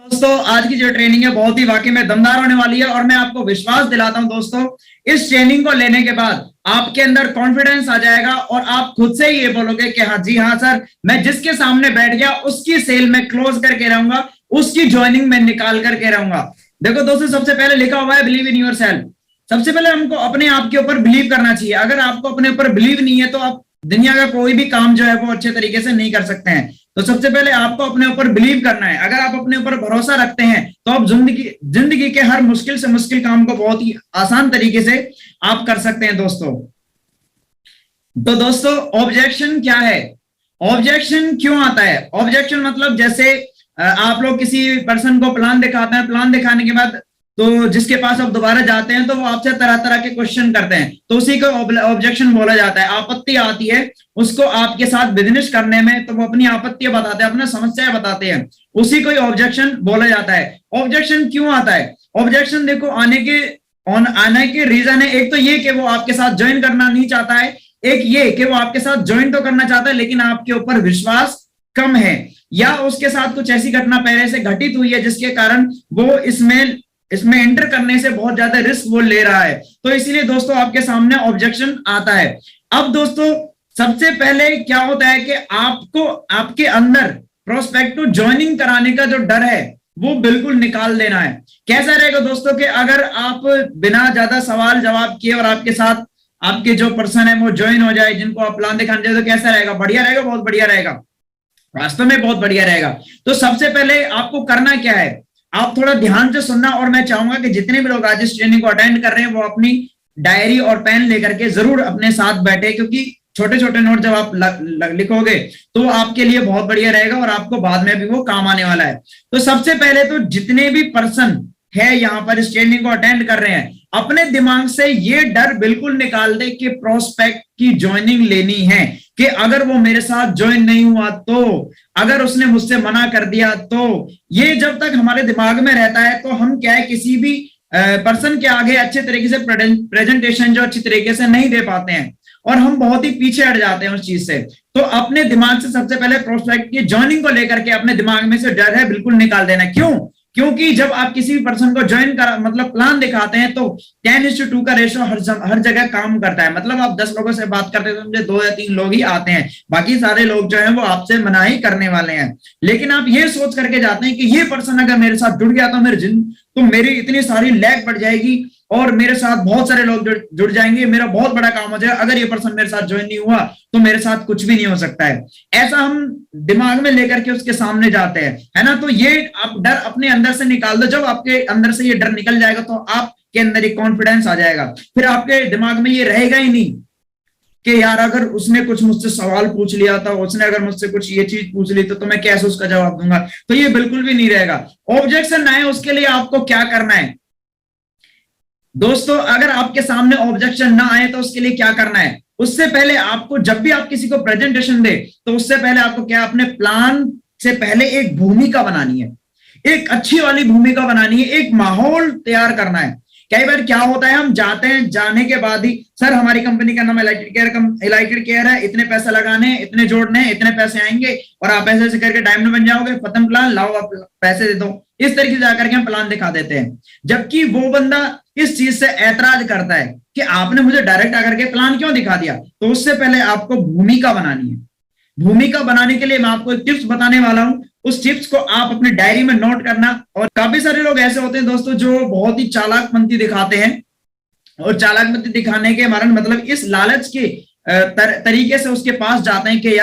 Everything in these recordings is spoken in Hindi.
दोस्तों आज की जो ट्रेनिंग है बहुत ही वाकई में दमदार होने वाली है और मैं आपको विश्वास दिलाता हूं दोस्तों, इस ट्रेनिंग को लेने के बाद आपके अंदर कॉन्फिडेंस आ जाएगा और आप खुद से ही ये बोलोगे कि हाँ जी हाँ सर, मैं जिसके सामने बैठ गया उसकी सेल में क्लोज करके रहूंगा, उसकी ज्वाइनिंग में निकाल करके रहूंगा। देखो दोस्तों, सबसे पहले लिखा हुआ है बिलीव इन योर सेल्फ। सबसे पहले हमको अपने आप के ऊपर बिलीव करना चाहिए। अगर आपको अपने ऊपर बिलीव नहीं है तो आप दुनिया का कोई भी काम जो है वो अच्छे तरीके से नहीं कर सकते हैं। तो सबसे पहले आपको अपने ऊपर बिलीव करना है। अगर आप अपने ऊपर भरोसा रखते हैं तो आप जिंदगी के हर मुश्किल से मुश्किल काम को बहुत ही आसान तरीके से आप कर सकते हैं दोस्तों। तो दोस्तों, ऑब्जेक्शन क्या है? ऑब्जेक्शन क्यों आता है? ऑब्जेक्शन मतलब जैसे आप लोग किसी पर्सन को प्लान दिखाते हैं, प्लान दिखाने के बाद तो जिसके पास आप दोबारा जाते हैं तो वो आपसे तरह तरह के क्वेश्चन करते हैं, तो उसी को ऑब्जेक्शन बोला जाता है। आपत्ति आती है उसको आपके साथ बिजनेस करने में, तो वो अपनी आपत्तियां बताते हैं, अपना समस्याएं बताते हैं, उसी को ऑब्जेक्शन बोला जाता है। ऑब्जेक्शन क्यों आता है? ऑब्जेक्शन देखो आने के रीजन है। एक तो ये कि वो आपके साथ ज्वाइन करना नहीं चाहता है, एक ये कि वो आपके साथ ज्वाइन तो करना चाहता है लेकिन आपके ऊपर विश्वास कम है, या उसके साथ कुछ ऐसी घटना पहले से घटित हुई है जिसके कारण वो इसमें एंटर करने से बहुत ज्यादा रिस्क वो ले रहा है। तो इसीलिए दोस्तों आपके सामने ऑब्जेक्शन आता है। अब दोस्तों सबसे पहले क्या होता है कि आपको आपके अंदर प्रोस्पेक्टिव ज्वाइनिंग कराने का जो डर है वो बिल्कुल निकाल देना है। कैसा रहेगा दोस्तों कि अगर आप बिना ज्यादा सवाल जवाब किए और आपके साथ आपके जो पर्सन है वो ज्वाइन हो जाए, जिनको आप प्लान दिखाने जाए, तो कैसा रहेगा? बढ़िया रहेगा, बहुत बढ़िया रहेगा, वास्तव में बहुत बढ़िया रहेगा। तो सबसे पहले आपको करना क्या है, आप थोड़ा ध्यान से सुनना, और मैं चाहूंगा कि जितने भी लोग आज इस ट्रेनिंग को अटेंड कर रहे हैं वो अपनी डायरी और पेन लेकर के जरूर अपने साथ बैठे, क्योंकि छोटे छोटे नोट जब आप लिखोगे तो आपके लिए बहुत बढ़िया रहेगा और आपको बाद में भी वो काम आने वाला है। तो सबसे पहले तो जितने भी पर्सन है यहाँ पर इस ट्रेनिंग को अटेंड कर रहे हैं, अपने दिमाग से ये डर बिल्कुल निकाल दे कि प्रोस्पेक्ट की ज्वाइनिंग लेनी है, कि अगर वो मेरे साथ ज्वाइन नहीं हुआ तो, अगर उसने मुझसे मना कर दिया तो। ये जब तक हमारे दिमाग में रहता है तो हम क्या है, किसी भी पर्सन के आगे अच्छे तरीके से प्रेजेंटेशन जो अच्छी तरीके से नहीं दे पाते हैं और हम बहुत ही पीछे हट जाते हैं उस चीज से। तो अपने दिमाग से सबसे पहले प्रोस्पेक्ट की ज्वाइनिंग को लेकर के अपने दिमाग में से डर है बिल्कुल निकाल देना। क्यों? क्योंकि जब आप किसी भी पर्सन को ज्वाइन कर मतलब प्लान दिखाते हैं तो 10:2 का रेशो हर जगह काम करता है। मतलब आप 10 लोगों से बात करते हैं तो मुझे 2 या 3 लोग ही आते हैं, बाकी सारे लोग जो है वो आपसे मना ही करने वाले हैं। लेकिन आप ये सोच करके जाते हैं कि ये पर्सन अगर मेरे साथ जुड़ गया तो मेरी इतनी सारी लैग बढ़ जाएगी और मेरे साथ बहुत सारे लोग जुड़ जाएंगे, मेरा बहुत बड़ा काम हो जाएगा। अगर ये पर्सन मेरे साथ ज्वाइन नहीं हुआ तो मेरे साथ कुछ भी नहीं हो सकता है। ऐसा हम दिमाग में लेकर के उसके सामने जाते हैं, है ना। तो ये आप डर अपने अंदर से निकाल दो। जब आपके अंदर से ये डर निकल जाएगा तो आपके अंदर एक कॉन्फिडेंस आ जाएगा। फिर आपके दिमाग में ये रहेगा ही नहीं कि यार अगर उसने कुछ मुझसे सवाल पूछ लिया था, उसने अगर मुझसे कुछ ये चीज पूछ ली तो मैं कैसे उसका जवाब दूंगा। तो ये बिल्कुल भी नहीं रहेगा। ऑब्जेक्शन ना है उसके लिए आपको क्या करना है दोस्तों, अगर आपके सामने ऑब्जेक्शन ना आए तो उसके लिए क्या करना है? उससे पहले आपको, जब भी आप किसी को प्रेजेंटेशन दे तो उससे पहले आपको क्या, अपने प्लान से पहले एक भूमिका बनानी है, एक अच्छी वाली भूमिका बनानी है, एक माहौल तैयार करना है। कई बार क्या होता है, हम जाते हैं, जाने के बाद ही सर हमारी कंपनी का नाम एलाइटेड केयर है, इतने पैसा लगाने हैं, इतने जोड़ने हैं, इतने पैसे आएंगे और आप ऐसे ऐसे करके डायमंड बन जाओगे, खत्म प्लान, लाओ आप पैसे दे दो। इस तरीके से जाकर के हम प्लान दिखा देते हैं। जबकि वो बंदा इस चीज से ऐतराज करता है कि आपने मुझे डायरेक्ट आकर के प्लान क्यों दिखा दिया। तो उससे पहले आपको भूमिका बनानी है। भूमिका बनाने के लिए मैं आपको एक टिप्स बताने वाला हूं, उस टिप्स को आप अपनी डायरी में नोट करना। और काफी सारे लोग ऐसे होते हैं दोस्तों जो बहुत ही चालाकपंती दिखाते हैं, और चालाकपंती दिखाने के कारण मतलब इस लालच के तरीके से उसके पास जाते हैं कि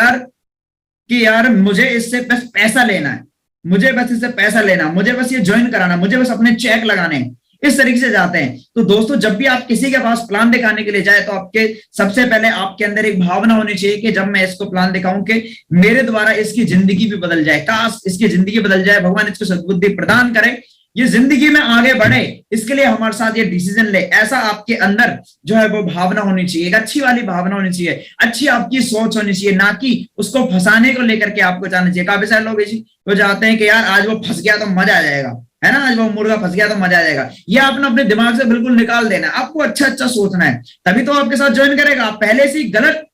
यार मुझे इससे बस पैसा लेना है, मुझे बस इससे पैसा लेना, मुझे बस ये ज्वाइन कराना, मुझे बस अपने चेक लगाने हैं, इस तरीके से जाते हैं। तो दोस्तों जब भी आप किसी के पास प्लान दिखाने के लिए जाए तो आपके सबसे पहले आपके अंदर एक भावना होनी चाहिए कि जब मैं इसको प्लान दिखाऊं कि मेरे द्वारा इसकी जिंदगी भी बदल जाए, काश इसकी जिंदगी बदल जाए, भगवान इसको सद्बुद्धि प्रदान करे, ये जिंदगी में आगे बढ़े, इसके लिए हमारे साथ ये डिसीजन ले। ऐसा आपके अंदर जो है वो भावना होनी चाहिए, एक अच्छी वाली भावना होनी चाहिए, अच्छी आपकी सोच होनी चाहिए, ना कि उसको फंसाने को लेकर के आपको जाना चाहिए। काफी सारे लोग वो जाते हैं कि यार आज वो फंस गया तो मजा आ जाएगा, है ना, आज वो मुर्गा फंस गया तो मजा आ जाएगा। ये आपने अपने दिमाग से बिल्कुल निकाल देना है। आपको अच्छा अच्छा सोचना है, तभी तो आपके साथ ज्वाइन करेगा। आप पहले से ही गलत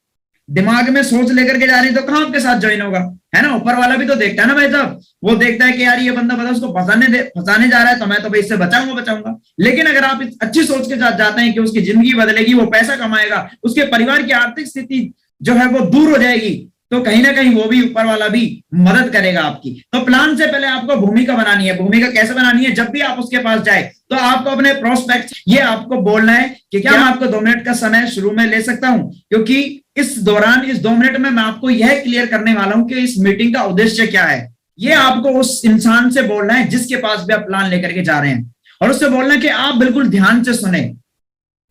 दिमाग में सोच लेकर के जा रही है तो कहाँ आपके साथ ज्वाइन होगा, है ना। ऊपर वाला भी तो देखता है ना भाई साहब, वो देखता है कि यार ये बंदा बता उसको फंसाने जा रहा है तो मैं तो भाई इससे बचाऊंगा। लेकिन अगर आप इस अच्छी सोच के साथ जाते हैं कि उसकी जिंदगी बदलेगी, वो पैसा कमाएगा, उसके परिवार की आर्थिक स्थिति जो है वो दूर हो जाएगी, तो कहीं ना कहीं वो भी ऊपर वाला भी मदद करेगा आपकी। तो प्लान से पहले आपको भूमिका बनानी है। भूमिका कैसे बनानी है? जब भी आप उसके पास जाए तो आपको अपने प्रोस्पेक्ट ये आपको बोलना है कि क्या मैं आपको 2 मिनट का समय शुरू में ले सकता हूं, क्योंकि इस दौरान इस 2 मिनट में मैं आपको यह क्लियर करने वाला हूं कि इस मीटिंग का उद्देश्य क्या है। ये आपको उस इंसान से बोलना है जिसके पास भी आप प्लान लेकर के जा रहे हैं, और उससे बोलना है कि आप बिल्कुल ध्यान से सुने।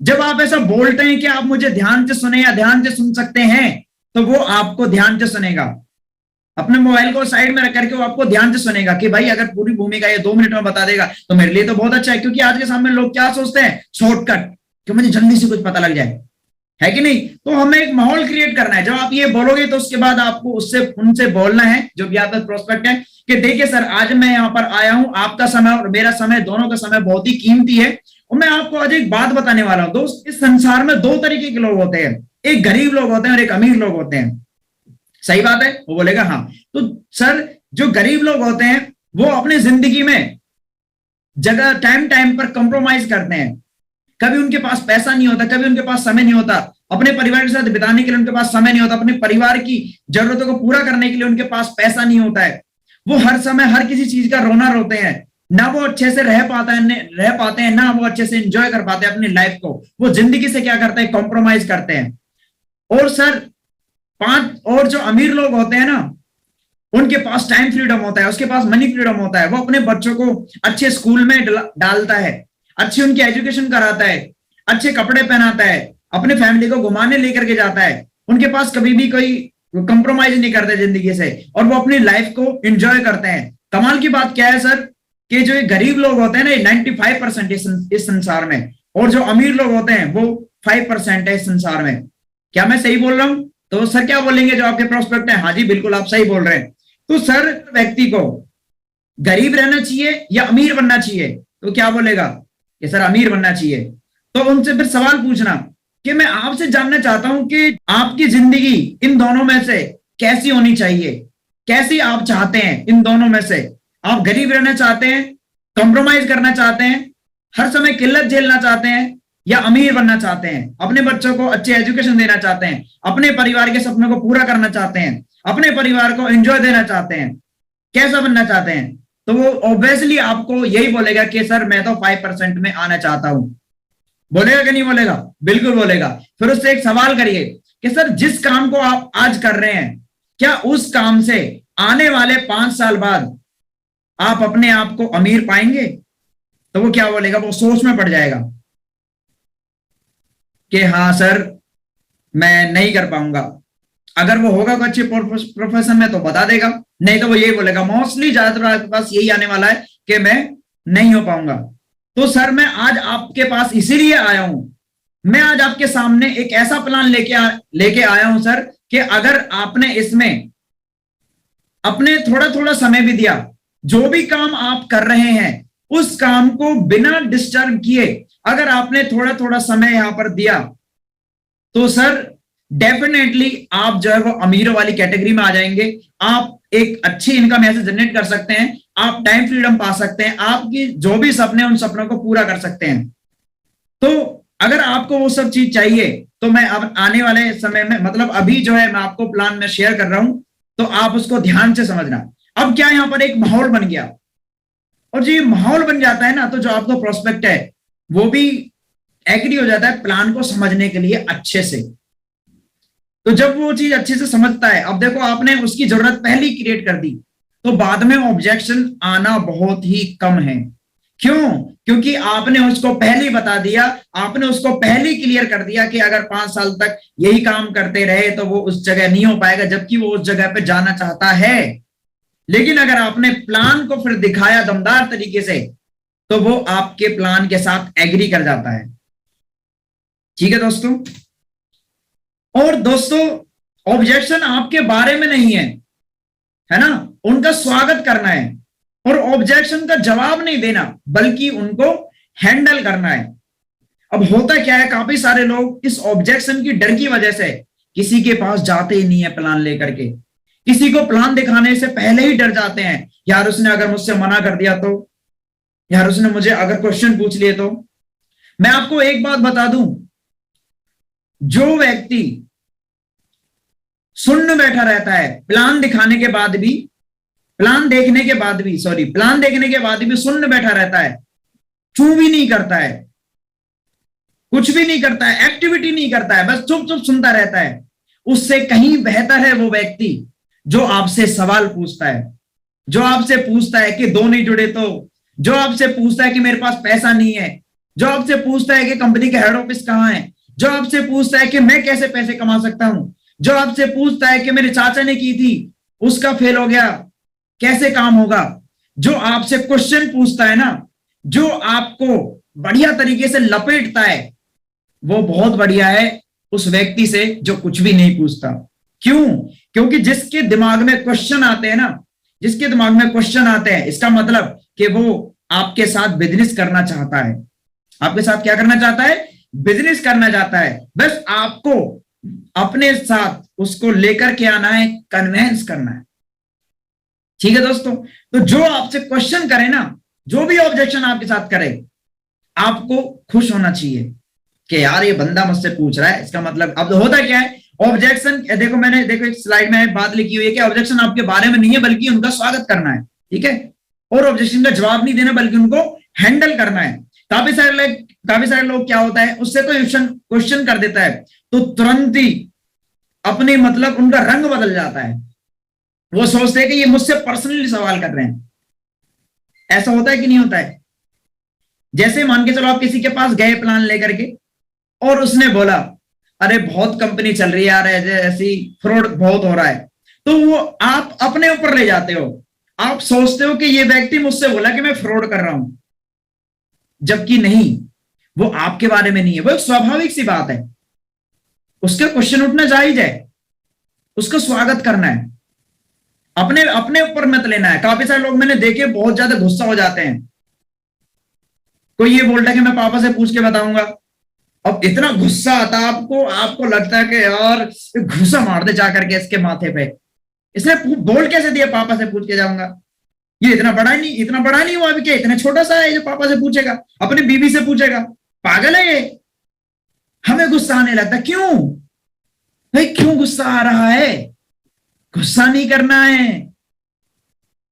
जब आप ऐसा बोलते हैं कि आप मुझे ध्यान से सुने या ध्यान से सुन सकते हैं, तो वो आपको ध्यान से सुनेगा। अपने मोबाइल को साइड में रख करके वो आपको ध्यान से सुनेगा कि भाई अगर पूरी भूमिका ये 2 मिनट में बता देगा तो मेरे लिए तो बहुत अच्छा है, क्योंकि आज के सामने लोग क्या सोचते हैं, शॉर्टकट, कि मुझे जल्दी से कुछ पता लग जाए, है कि नहीं। तो हमें एक माहौल क्रिएट करना है। जब आप ये बोलोगे तो उसके बाद आपको उनसे बोलना है जो भी आपका प्रोस्पेक्ट है कि देखिए सर, आज मैं यहाँ पर आया हूं, आपका समय और मेरा समय, दोनों का समय बहुत ही कीमती है, और मैं आपको आज एक बात बताने वाला हूं। दोस्त, इस संसार में 2 तरीके के लोग होते हैं, एक गरीब लोग होते हैं और एक अमीर लोग होते हैं। सही बात है? वो बोलेगा हाँ। तो सर, जो गरीब लोग होते हैं वो अपनी जिंदगी में जगह टाइम पर कंप्रोमाइज करते हैं। कभी उनके पास पैसा नहीं होता, कभी उनके पास समय नहीं होता, अपने परिवार के साथ बिताने के लिए उनके पास समय नहीं होता, अपने परिवार की जरूरतों को पूरा करने के लिए उनके पास पैसा नहीं होता है। वो हर समय हर किसी चीज का रोना रोते हैं, ना वो अच्छे से रह पाते हैं, ना वो अच्छे से एंजॉय कर पाते हैं अपनी लाइफ को। वो जिंदगी से क्या करते हैं, कॉम्प्रोमाइज करते हैं। और सर, और जो अमीर लोग होते हैं ना, उनके पास टाइम फ्रीडम होता है, उसके पास मनी फ्रीडम होता है। वो अपने बच्चों को अच्छे स्कूल में डालता है, अच्छी उनकी एजुकेशन कराता है, अच्छे कपड़े पहनाता है, अपने फैमिली को घुमाने लेकर के जाता है। उनके पास कभी भी कोई कंप्रोमाइज नहीं करते जिंदगी से, और वो अपनी लाइफ को एंजॉय करते हैं। कमाल की बात क्या है सर, कि जो ये गरीब लोग होते हैं ना, 95% इस संसार में, और जो अमीर लोग होते हैं वो 5% है इस संसार में। क्या मैं सही बोल रहा हूं? तो सर क्या बोलेंगे जो आपके प्रोस्पेक्ट है? हाँ जी, बिल्कुल आप सही बोल रहे हैं। तो सर, व्यक्ति को गरीब रहना चाहिए या अमीर बनना चाहिए? तो क्या बोलेगा कि सर अमीर बनना चाहिए। तो उनसे फिर सवाल पूछना कि मैं आपसे जानना चाहता हूं कि आपकी जिंदगी इन दोनों में से कैसी होनी चाहिए, कैसी आप चाहते हैं इन दोनों में से? आप गरीब रहना चाहते हैं, कॉम्प्रोमाइज करना चाहते हैं, हर समय किल्लत झेलना चाहते हैं, या अमीर बनना चाहते हैं, अपने बच्चों को अच्छे एजुकेशन देना चाहते हैं, अपने परिवार के सपनों को पूरा करना चाहते हैं, अपने परिवार को एंजॉय देना चाहते हैं, कैसा बनना चाहते हैं? तो वो ऑब्वियसली आपको यही बोलेगा कि सर मैं तो 5% में आना चाहता हूं। बोलेगा कि नहीं बोलेगा? बिल्कुल बोलेगा। फिर उससे एक सवाल करिए कि सर, जिस काम को आप आज कर रहे हैं, क्या उस काम से आने वाले 5 साल बाद आप अपने आप को अमीर पाएंगे? तो वो क्या बोलेगा? वो सोच में पड़ जाएगा कि हाँ सर, मैं नहीं कर पाऊंगा। अगर वो होगा कोई अच्छे प्रोफेशन में तो बता देगा, नहीं तो वो यही बोलेगा। मोस्टली ज्यादातर आपके पास यही आने वाला है कि मैं नहीं हो पाऊंगा। तो सर, मैं आज आपके पास इसीलिए आया हूं, मैं आज आपके सामने एक ऐसा प्लान लेके आया हूं सर, कि अगर आपने इसमें अपने थोड़ा समय भी दिया, जो भी काम आप कर रहे हैं उस काम को बिना डिस्टर्ब किए अगर आपने थोड़ा समय यहां पर दिया, तो सर डेफिनेटली आप जो है वो अमीरों वाली कैटेगरी में आ जाएंगे। आप एक अच्छी इनकम ऐसे जनरेट कर सकते हैं, आप टाइम फ्रीडम पा सकते हैं, आपकी जो भी सपने उन सपनों को पूरा कर सकते हैं। तो अगर आपको वो सब चीज चाहिए तो मैं अब आने वाले समय में, मतलब अभी जो है मैं आपको प्लान में शेयर कर रहा हूं, तो आप उसको ध्यान से समझना। अब क्या यहां पर एक माहौल बन गया, और जो ये माहौल बन जाता है ना, तो जो आपका प्रोस्पेक्ट है वो भी एग्री हो जाता है प्लान को समझने के लिए अच्छे से। तो जब वो चीज अच्छे से समझता है, अब देखो आपने उसकी जरूरत पहले क्रिएट कर दी, तो बाद में ऑब्जेक्शन आना बहुत ही कम है। क्यों? क्योंकि आपने उसको पहले बता दिया, आपने उसको पहले क्लियर कर दिया कि अगर 5 साल तक यही काम करते रहे तो वो उस जगह नहीं हो पाएगा, जबकि वो उस जगह पे जाना चाहता है। लेकिन अगर आपने प्लान को फिर दिखाया दमदार तरीके से, तो वो आपके प्लान के साथ एग्री कर जाता है। ठीक है दोस्तों? और दोस्तों, ऑब्जेक्शन आपके बारे में नहीं है ना, उनका स्वागत करना है, और ऑब्जेक्शन का जवाब नहीं देना, बल्कि उनको हैंडल करना है। अब होता क्या है, काफी सारे लोग इस ऑब्जेक्शन की डर की वजह से किसी के पास जाते ही नहीं है प्लान लेकर के, किसी को प्लान दिखाने से पहले ही डर जाते हैं, यार उसने अगर मुझसे मना कर दिया तो, यार उसने मुझे अगर क्वेश्चन पूछ लिए तो। मैं आपको एक बात बता दूं, जो व्यक्ति सुन्न बैठा रहता है प्लान दिखाने के बाद भी, प्लान देखने के बाद भी, सॉरी, प्लान देखने के बाद भी सुन्न बैठा रहता है, चू भी नहीं करता है, कुछ भी नहीं करता है, एक्टिविटी नहीं करता है, बस चुप चुप सुनता रहता है, उससे कहीं बेहतर है वो व्यक्ति जो आपसे सवाल पूछता है, जो आपसे पूछता है कि दो नहीं जुड़े तो, जो आपसे पूछता है कि मेरे पास पैसा नहीं है, जो आपसे पूछता है कि कंपनी का हेड ऑफिस कहां है, जो आपसे पूछता है कि मैं कैसे पैसे कमा सकता हूं, जो आपसे पूछता है कि मेरे चाचा ने की थी उसका फेल हो गया कैसे काम होगा। जो आपसे क्वेश्चन पूछता है ना, जो आपको बढ़िया तरीके से लपेटता है, वो बहुत बढ़िया है उस व्यक्ति से जो कुछ भी नहीं पूछता। क्यों? क्योंकि जिसके दिमाग में क्वेश्चन आते हैं ना, जिसके दिमाग में क्वेश्चन आते हैं, इसका मतलब कि वो आपके साथ बिजनेस करना चाहता है। आपके साथ क्या करना चाहता है? बिजनेस करना चाहता है। बस आपको अपने साथ उसको लेकर के आना है, कन्वेंस करना है। ठीक है दोस्तों, तो जो आपसे क्वेश्चन करे ना, जो भी ऑब्जेक्शन आपके साथ करे, आपको खुश होना चाहिए कि यार ये बंदा मुझसे पूछ रहा है, इसका मतलब अब होता क्या है, ऑब्जेक्शन, देखो मैंने देखो एक स्लाइड में बात लिखी हुई है कि ऑब्जेक्शन आपके बारे में नहीं है बल्कि उनका स्वागत करना है। ठीक है, और ऑब्जेक्शन का जवाब नहीं देना बल्कि उनको हैंडल करना है। काफी सारे लोग क्या होता है, उससे कोई क्वेश्चन कर देता है तो तुरंत ही अपने मतलब उनका रंग बदल जाता है, वो सोचते हैं कि ये मुझसे पर्सनली सवाल कर रहे हैं। ऐसा होता है कि नहीं होता है? जैसे मान के चलो आप किसी के पास गए प्लान लेकर के और उसने बोला अरे बहुत कंपनी चल रही है यार, ऐसी फ्रॉड बहुत हो रहा है, तो वो आप अपने ऊपर ले जाते हो, आप सोचते हो कि ये व्यक्ति मुझसे बोला कि मैं फ्रॉड कर रहा हूं, जबकि नहीं, वो आपके बारे में नहीं है। वो एक स्वाभाविक सी बात है, उसका क्वेश्चन उठना जायज है, उसका स्वागत करना है, अपने अपने ऊपर मत लेना है। काफी सारे लोग मैंने देखे बहुत ज्यादा गुस्सा हो जाते हैं, कोई ये बोलता है कि मैं पापा से पूछ के बताऊंगा, अब इतना गुस्सा आता है आपको, आपको लगता है कि यार घुसा मार दे जाकर के इसके माथे पे, इसने बोल कैसे दिया पापा से पूछ के जाऊंगा, ये इतना बड़ा नहीं हुआ अभी, क्या इतना छोटा सा है जो पापा से पूछेगा, अपनी बीवी से पूछेगा, पागल है ये। हमें गुस्सा आने लगता, क्यों भाई, क्यों गुस्सा आ रहा है? गुस्सा नहीं करना है,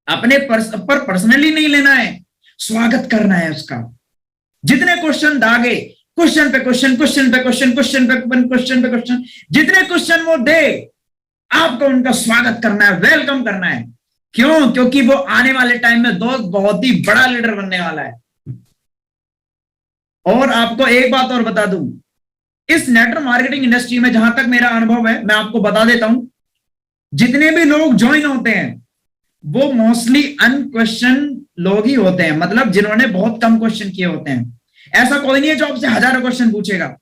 अपने पर पर्सनली नहीं लेना है, स्वागत करना है उसका। जितने क्वेश्चन दागे, क्वेश्चन पे क्वेश्चन, क्वेश्चन पे क्वेश्चन, क्वेश्चन पे क्वेश्चन पे क्वेश्चन, जितने क्वेश्चन वो दे आपको उनका स्वागत करना है, वेलकम करना है। क्यों? क्योंकि वो आने वाले टाइम में दोस्त बहुत ही बड़ा लीडर बनने वाला है। और आपको एक बात और बता दूं, इस नेटवर्क मार्केटिंग इंडस्ट्री में जहां तक मेरा अनुभव है, मैं आपको बता देता हूं, जितने भी लोग ज्वाइन होते हैं वो मोस्टली अनक्वेश्चन लोग ही होते हैं, मतलब जिन्होंने बहुत कम क्वेश्चन किए होते हैं। ऐसा कोई नहीं है जो आपसे हजारों क्वेश्चन पूछेगा,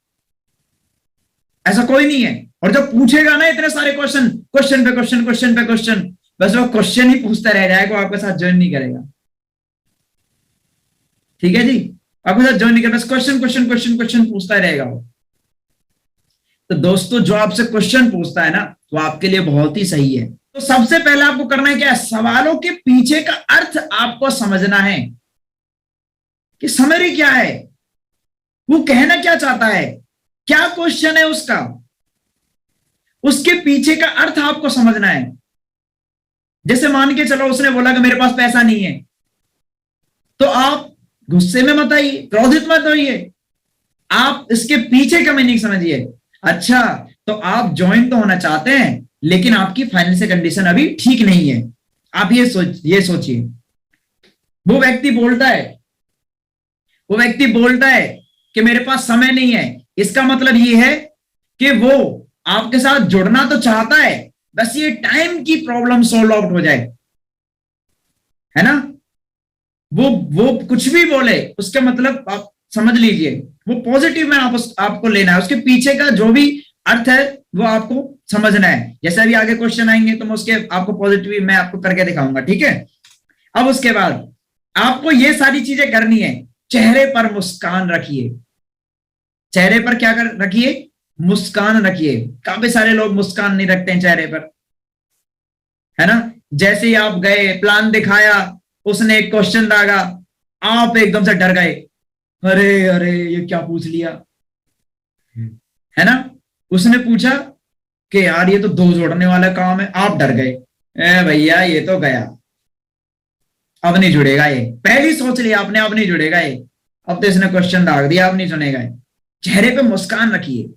ऐसा कोई नहीं है। और जब पूछेगा ना इतने सारे क्वेश्चन, क्वेश्चन पे क्वेश्चन, क्वेश्चन पे क्वेश्चन, बस वो क्वेश्चन ही पूछता रह जाएगा, आपके साथ ज्वाइन नहीं करेगा। ठीक है जी, आपके साथ ज्वाइन नहीं करेगा, बस क्वेश्चन क्वेश्चन क्वेश्चन क्वेश्चन पूछता रहेगा वो। तो दोस्तों जो आपसे क्वेश्चन पूछता है ना, वो आपके लिए बहुत ही सही है। तो सबसे पहले आपको करना है क्या? सवालों के पीछे का अर्थ आपको समझना है कि समरी क्या है, वो कहना क्या चाहता है, क्या क्वेश्चन है उसका, उसके पीछे का अर्थ आपको समझना है। जैसे मान के चलो उसने बोला कि मेरे पास पैसा नहीं है, तो आप गुस्से में मत आइए, क्रोधित मत होइए, आप इसके पीछे का मीनिंग समझिए। अच्छा, तो आप ज्वाइन तो होना चाहते हैं लेकिन आपकी फाइनेंशियल कंडीशन अभी ठीक नहीं है, आप ये सोचिए। वो व्यक्ति बोलता है कि मेरे पास समय नहीं है, इसका मतलब ये है कि वो आपके साथ जुड़ना तो चाहता है, बस ये टाइम की प्रॉब्लम सॉल्व आउट हो जाए, है ना। वो कुछ भी बोले उसका मतलब आप समझ लीजिए, वो पॉजिटिव में आपको लेना है, उसके पीछे का जो भी अर्थ है वो आपको समझना है। जैसे अभी आगे क्वेश्चन आएंगे तो मैं उसके आपको पॉजिटिव मैं आपको करके दिखाऊंगा, ठीक है। अब उसके बाद आपको ये सारी चीजें करनी है, चेहरे पर मुस्कान रखिए। चेहरे पर क्या रखिए? मुस्कान रखिए। काफी सारे लोग मुस्कान नहीं रखते हैं चेहरे पर, है ना। जैसे ही आप गए, प्लान दिखाया, उसने एक क्वेश्चन दागा, आप एकदम से डर गए, अरे अरे ये क्या पूछ लिया, है ना। उसने पूछा कि यार ये तो दो जोड़ने वाला काम है, आप डर गए, ए भैया ये तो गया, अब नहीं जुड़ेगा ये, पहले ही सोच लिया आपने अब नहीं जुड़ेगा ये, अब तो इसने क्वेश्चन दाग दिया, अब नहीं सुनेगा ये। चेहरे पे मुस्कान रखिए।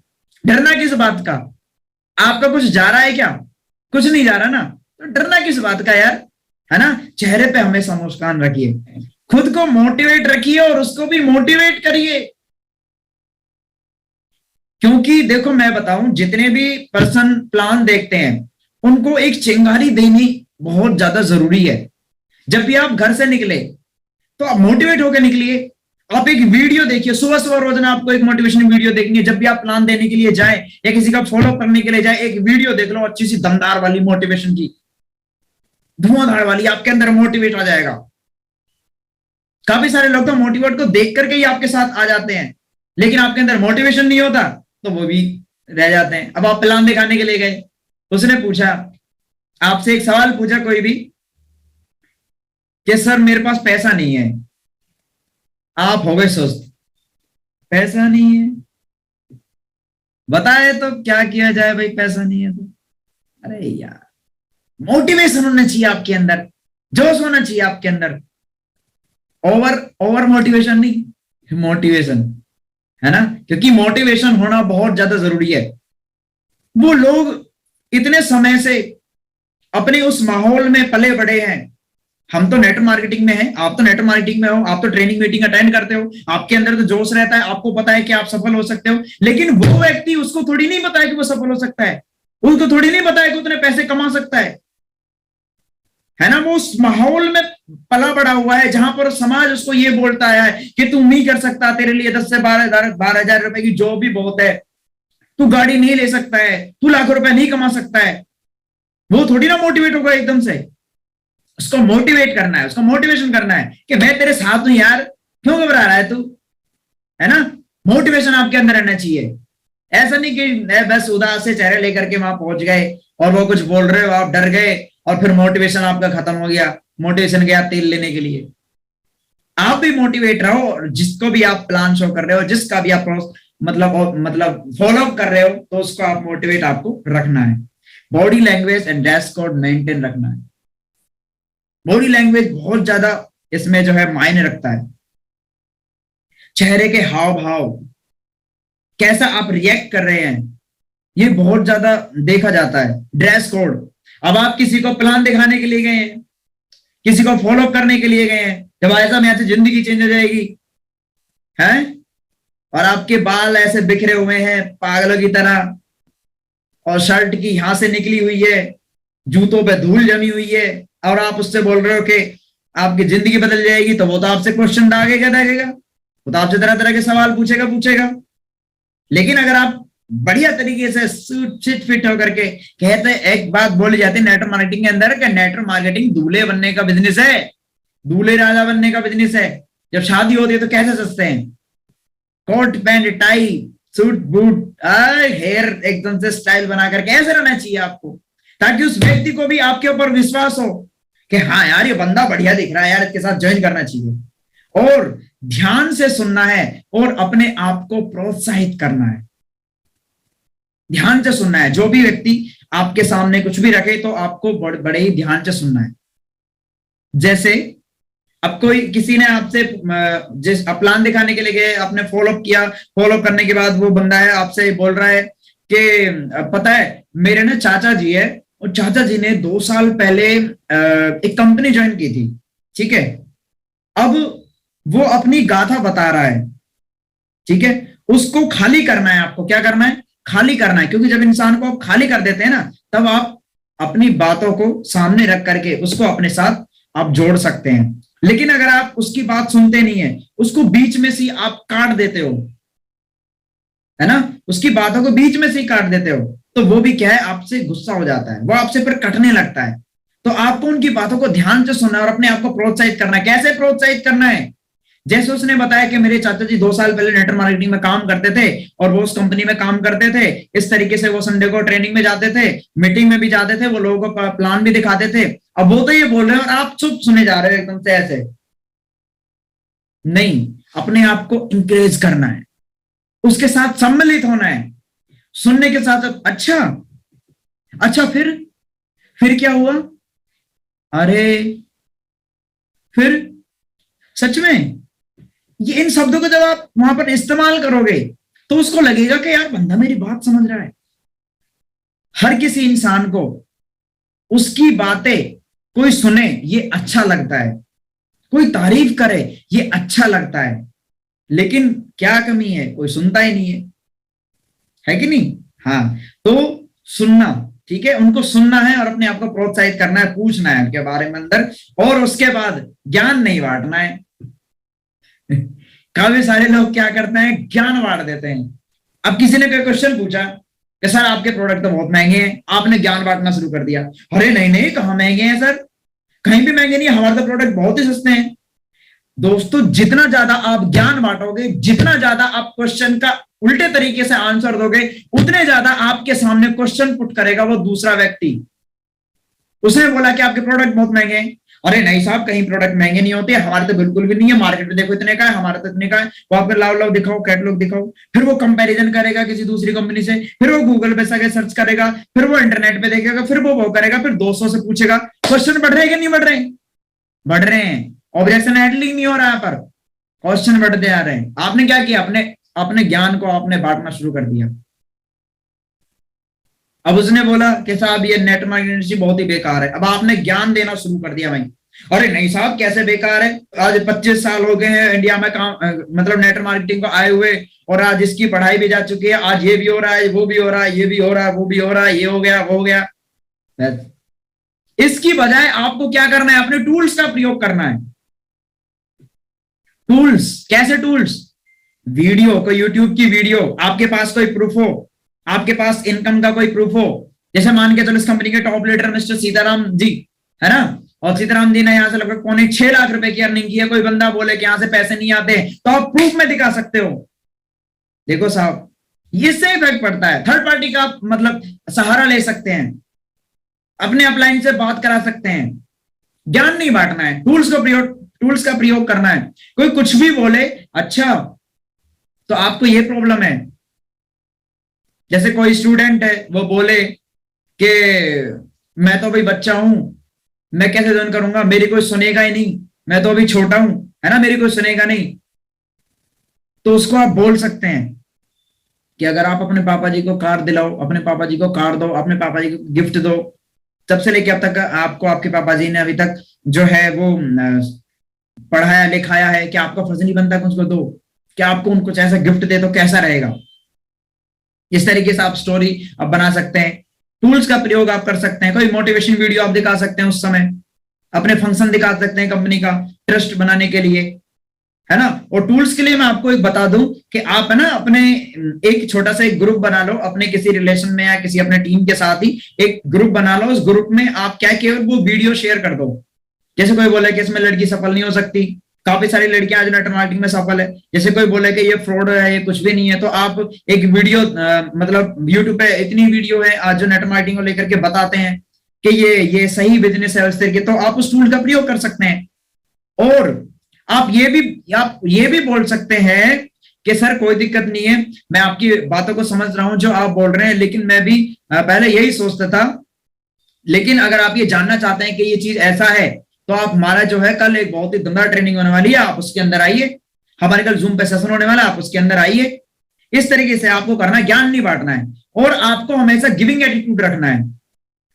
डरना किस बात का, आपका कुछ जा रहा है क्या, कुछ नहीं जा रहा ना, तो डरना किस बात का यार, है ना। चेहरे पे हमेशा मुस्कान रखिए, खुद को मोटिवेट रखिए और उसको भी मोटिवेट करिए। क्योंकि देखो मैं बताऊं, जितने भी पर्सन प्लान देखते हैं उनको एक चिंगारी देनी बहुत ज्यादा जरूरी है। जब भी आप घर से निकले तो आप मोटिवेट होकर निकलिए। आप एक वीडियो देखिए, सुबह सुबह रोजाना आपको एक मोटिवेशन वीडियो देखनी है। जब भी आप प्लान देने के लिए जाए या किसी का फॉलो करने के लिए जाए, एक वीडियो देख लो अच्छी सी दमदार वाली मोटिवेशन की, धुआंधार वाली, आपके अंदर मोटिवेट आ जाएगा। काफी सारे लोग तो मोटिवेट को देख करके ही आपके साथ आ जाते हैं, लेकिन आपके अंदर मोटिवेशन नहीं होता तो वो भी रह जाते हैं। अब आप प्लान दिखाने के लिए गए, उसने पूछा, आपसे एक सवाल पूछा कोई भी कि सर मेरे पास पैसा नहीं है, आप हो गए सुस्त, पैसा नहीं है, बताए तो क्या किया जाए भाई, पैसा नहीं है तो। अरे यार, मोटिवेशन होना चाहिए आपके अंदर, जोश होना चाहिए आपके अंदर, ओवर ओवर मोटिवेशन नहीं, मोटिवेशन, है ना। क्योंकि मोटिवेशन होना बहुत ज्यादा जरूरी है। वो लोग इतने समय से अपने उस माहौल में पले बड़े हैं। हम तो नेटवर्क मार्केटिंग में हैं, आप तो नेटवर्क मार्केटिंग में हो, आप तो ट्रेनिंग मीटिंग अटेंड करते हो, आपके अंदर तो जोश रहता है, आपको पता है कि आप सफल हो सकते हो। लेकिन वो व्यक्ति, उसको थोड़ी नहीं पता है कि वो सफल हो सकता है, उसको थोड़ी नहीं पता है कि उतने पैसे कमा सकता है ना। वो उस माहौल में पला बड़ा हुआ है जहां पर समाज उसको ये बोलता है कि तू नहीं कर सकता, तेरे लिए 10 से 12 हजार रुपए की जॉब भी बहुत है, तू गाड़ी नहीं ले सकता है, तू लाखों रुपए नहीं कमा सकता है। वो थोड़ी ना मोटिवेट होगा एकदम से। उसको मोटिवेट करना है, उसको मोटिवेशन करना है कि मैं तेरे साथ हूं यार, क्यों घबरा रहा है तू, है ना। मोटिवेशन आपके अंदर रहना चाहिए। ऐसा नहीं कि बस उदास से चेहरे लेकर के वहां पहुंच गए और वो कुछ बोल रहे हो, आप डर गए और फिर मोटिवेशन आपका खत्म हो गया, मोटिवेशन गया तेल लेने के लिए। आप भी मोटिवेट रहो, और जिसको भी आप प्लान शो कर रहे हो, जिसका भी आप मतलब फॉलो कर रहे हो, तो उसको आप मोटिवेट आपको रखना है। Body language and dress code maintain रखना है। बॉडी लैंग्वेज बहुत ज्यादा इसमें जो है मायने रखता है। चेहरे के हाव भाव, कैसा आप रिएक्ट कर रहे हैं, ये बहुत ज्यादा देखा जाता है। ड्रेस कोड, अब आप किसी को प्लान दिखाने के लिए गए हैं, किसी को फॉलो करने के लिए गए हैं, जब ऐसा में ऐसे जिंदगी चेंज हो जाएगी है, और आपके बाल ऐसे बिखरे हुए हैं पागलों की तरह, और शर्ट की यहां से निकली हुई है, जूतों पे धूल जमी हुई है, और आप उससे बोल रहे हो कि आपकी जिंदगी बदल जाएगी, तो वो तो आपसे क्वेश्चन दागेगा, वो तो आपसे तरह तरह के सवाल पूछेगा। लेकिन अगर आप बढ़िया तरीके से सूट फिट होकर के कहते, एक बात बोली जाती है नेटवर्क मार्केटिंग के अंदर, कि नेटवर्क मार्केटिंग दूल्हे बनने का बिजनेस है, दूल्हे राजा बनने का बिजनेस है। जब शादी होती है तो कैसे सजते हैं, coat pant tie suit boot, hair एकदम से स्टाइल बना करके ऐसे रहना चाहिए आपको, ताकि उस व्यक्ति को भी आपके ऊपर विश्वास हो कि हाँ यार ये बंदा बढ़िया दिख रहा है यार, इसके साथ ज्वाइन करना चाहिए। और ध्यान से सुनना है और अपने आप को प्रोत्साहित करना है। ध्यान से सुनना है। जो भी व्यक्ति आपके सामने कुछ भी रखे तो आपको बड़े ही ध्यान से सुनना है। जैसे अब कोई किसी ने आपसे जिस प्लान दिखाने के लिए गए, आपने फॉलो किया, फॉलो करने के बाद वो बंदा है आपसे बोल रहा है कि पता है मेरे ना चाचा जी है, और चाचा जी ने 2 साल पहले एक कंपनी ज्वाइन की थी, ठीक है। अब वो अपनी गाथा बता रहा है, ठीक है। उसको खाली करना है, आपको क्या करना है, खाली करना है। क्योंकि जब इंसान को आप खाली कर देते हैं ना, तब आप अपनी बातों को सामने रख करके उसको अपने साथ आप जोड़ सकते हैं। लेकिन अगर आप उसकी बात सुनते नहीं है, उसको बीच में से आप काट देते हो, है ना, उसकी बातों को बीच में से काट देते हो, तो वो भी क्या है, आपसे गुस्सा हो जाता है, वो आपसे फिर कटने लगता है। तो आपको उनकी बातों को ध्यान से सुनना है और अपने आप को प्रोत्साहित करना है। कैसे प्रोत्साहित करना है, जैसे उसने बताया कि मेरे चाचा जी 2 साल पहले नेटवर्क मार्केटिंग में काम करते थे और वो उस कंपनी में काम करते थे, इस तरीके से वो संडे को ट्रेनिंग में जाते थे, मीटिंग में भी जाते थे, वो लोगों को प्लान भी दिखाते थे। अब वो तो ये बोल रहे हैं और आप चुप सुने जा रहे हो एकदम से ऐसे। नहीं, अपने आप को इंकरेज करना है, उसके साथ सम्मिलित होना है, सुनने के साथ अच्छा अच्छा फिर क्या हुआ, अरे फिर सच में ये इन शब्दों को जब आप वहां पर इस्तेमाल करोगे तो उसको लगेगा कि यार बंदा मेरी बात समझ रहा है। हर किसी इंसान को उसकी बातें कोई सुने ये अच्छा लगता है, कोई तारीफ करे ये अच्छा लगता है, लेकिन क्या कमी है, कोई सुनता ही नहीं है कि नहीं। हाँ, तो सुनना, ठीक है, उनको सुनना है और अपने आप को प्रोत्साहित करना है, पूछना है उनके बारे में अंदर, और उसके बाद ज्ञान नहीं बांटना है। काफी सारे लोग क्या करते हैं, ज्ञान बांट देते हैं। अब किसी ने कोई क्वेश्चन पूछा कि सर आपके प्रोडक्ट तो बहुत महंगे हैं, आपने ज्ञान बांटना शुरू कर दिया। अरे नहीं नहीं, कहां महंगे हैं सर, कहीं भी महंगे नहीं, हमारे तो प्रोडक्ट बहुत ही सस्ते हैं। दोस्तों, जितना ज्यादा आप ज्ञान बांटोगे, जितना ज्यादा आप क्वेश्चन का उल्टे तरीके से आंसर दोगे, उतने ज्यादा आपके सामने क्वेश्चन पुट करेगा वो दूसरा व्यक्ति। उसने बोला कि आपके प्रोडक्ट बहुत महंगे हैं, अरे नहीं साहब, कहीं प्रोडक्ट महंगे नहीं होते, हमारे तो बिल्कुल भी नहीं है, मार्केट में देखो इतने का है, हमारा तो इतने का है, वहां पर लाओ लाओ दिखाओ, कैटलॉग दिखाओ। फिर वो कंपैरिजन करेगा किसी दूसरी कंपनी से, फिर वो गूगल पे जाके सर्च करेगा, फिर वो इंटरनेट पे देखेगा, फिर वो करेगा, फिर 200 से पूछेगा। क्वेश्चन बढ़ रहे हैं कि नहीं बढ़ रहे? बढ़ रहे हैं। ऑब्जेक्शन हैंडलिंग नहीं हो रहा है, पर क्वेश्चन बढ़ते आ रहे हैं। आपने क्या किया, अपने ज्ञान को आपने बांटना शुरू कर दिया। अब उसने बोला कि साहब ये नेट मार्केटिंग इंडस्ट्री बहुत ही बेकार है। अब आपने ज्ञान देना शुरू कर दिया भाई। अरे नहीं साहब, कैसे बेकार है, आज 25 साल हो गए हैं इंडिया में काम, मतलब नेट मार्केटिंग को आए हुए, और आज इसकी पढ़ाई भी जा चुकी है, आज ये भी हो रहा है, वो भी हो रहा है, ये भी हो रहा है, वो भी हो रहा है, ये हो गया, वो हो गया। इसकी बजाय आपको क्या करना है, अपने टूल्स का प्रयोग करना है। टूल्स, कैसे टूल्स? वीडियो, कोई यूट्यूब की वीडियो, आपके पास कोई प्रूफ हो, आपके पास इनकम का कोई प्रूफ हो। जैसे मान के चलो इस कंपनी के top leader mister Sitaram ji है ना, और सीताराम जी ने यहाँ से लगभग 6.25 लाख रुपए की अर्निंग की है। कोई बंदा बोले कि यहाँ से पैसे नहीं आते, तो आप प्रूफ में दिखा सकते हो, देखो साहब, इससे इफेक्ट पड़ता है। थर्ड पार्टी का मतलब सहारा ले सकते हैं, अपने अपलाइन से बात करा सकते हैं। ज्ञान नहीं बांटना है, टूल्स का प्रयोग करना है। कोई कुछ भी बोले, अच्छा तो आपको ये प्रॉब्लम है, जैसे कोई स्टूडेंट है वो बोले कि मैं तो अभी बच्चा हूं, मैं कैसे ज्वाइन करूंगा, मेरी कोई सुनेगा ही नहीं, मैं तो अभी छोटा हूं, है ना, मेरी कोई सुनेगा नहीं। तो उसको आप बोल सकते हैं कि अगर आप अपने पापा जी को कार दिलाओ, अपने पापा जी को कार दो, अपने पापा जी को गिफ्ट दो, तब से लेके अब तक आपको आपके पापा जी ने अभी तक जो है वो पढ़ाया लिखाया है, कि आपका फर्ज नहीं बनता कुछ को दो, कि आपको उनको ऐसा गिफ्ट दे तो कैसा रहेगा। इस तरीके से आप स्टोरी आप बना सकते हैं। टूल्स का प्रयोग आप कर सकते हैं, कोई मोटिवेशन वीडियो आप दिखा सकते हैं, उस समय अपने फंक्शन दिखा सकते हैं कंपनी का, ट्रस्ट बनाने के लिए, है ना। और टूल्स के लिए मैं आपको एक बता दूं कि आप है ना अपने एक छोटा सा एक ग्रुप बना लो, अपने किसी रिलेशन में या किसी अपने टीम के साथ ही एक ग्रुप बना लो। उस ग्रुप में आप क्या केवल वो वीडियो शेयर कर दो। जैसे कोई बोले कि इसमें लड़की सफल नहीं हो सकती, काफी सारी लड़कियां आज नेटवर्क मार्केटिंग में सफल है। जैसे कोई बोले कि ये फ्रॉड है, ये कुछ भी नहीं है, तो आप एक वीडियो मतलब यूट्यूब पे इतनी वीडियो है आज जो नेटवर्क मार्केटिंग को लेकर के बताते हैं कि ये सही बिजनेस है उस तरीके, तो आप उस टूल का प्रयोग कर सकते हैं। और आप ये भी बोल सकते हैं कि सर कोई दिक्कत नहीं है, मैं आपकी बातों को समझ रहा हूं जो आप बोल रहे हैं, लेकिन मैं भी पहले यही सोचता था, लेकिन अगर आप ये जानना चाहते हैं कि ये चीज ऐसा है, तो आप हमारा जो है कल एक बहुत ही दमदार ट्रेनिंग होने वाली है, आप उसके अंदर आइए। हमारे कल जूम पे सेशन होने वाला है, आप उसके अंदर आइए। इस तरीके से आपको करना, ज्ञान नहीं बांटना है, और आपको हमेशा गिविंग एटीट्यूड रखना है।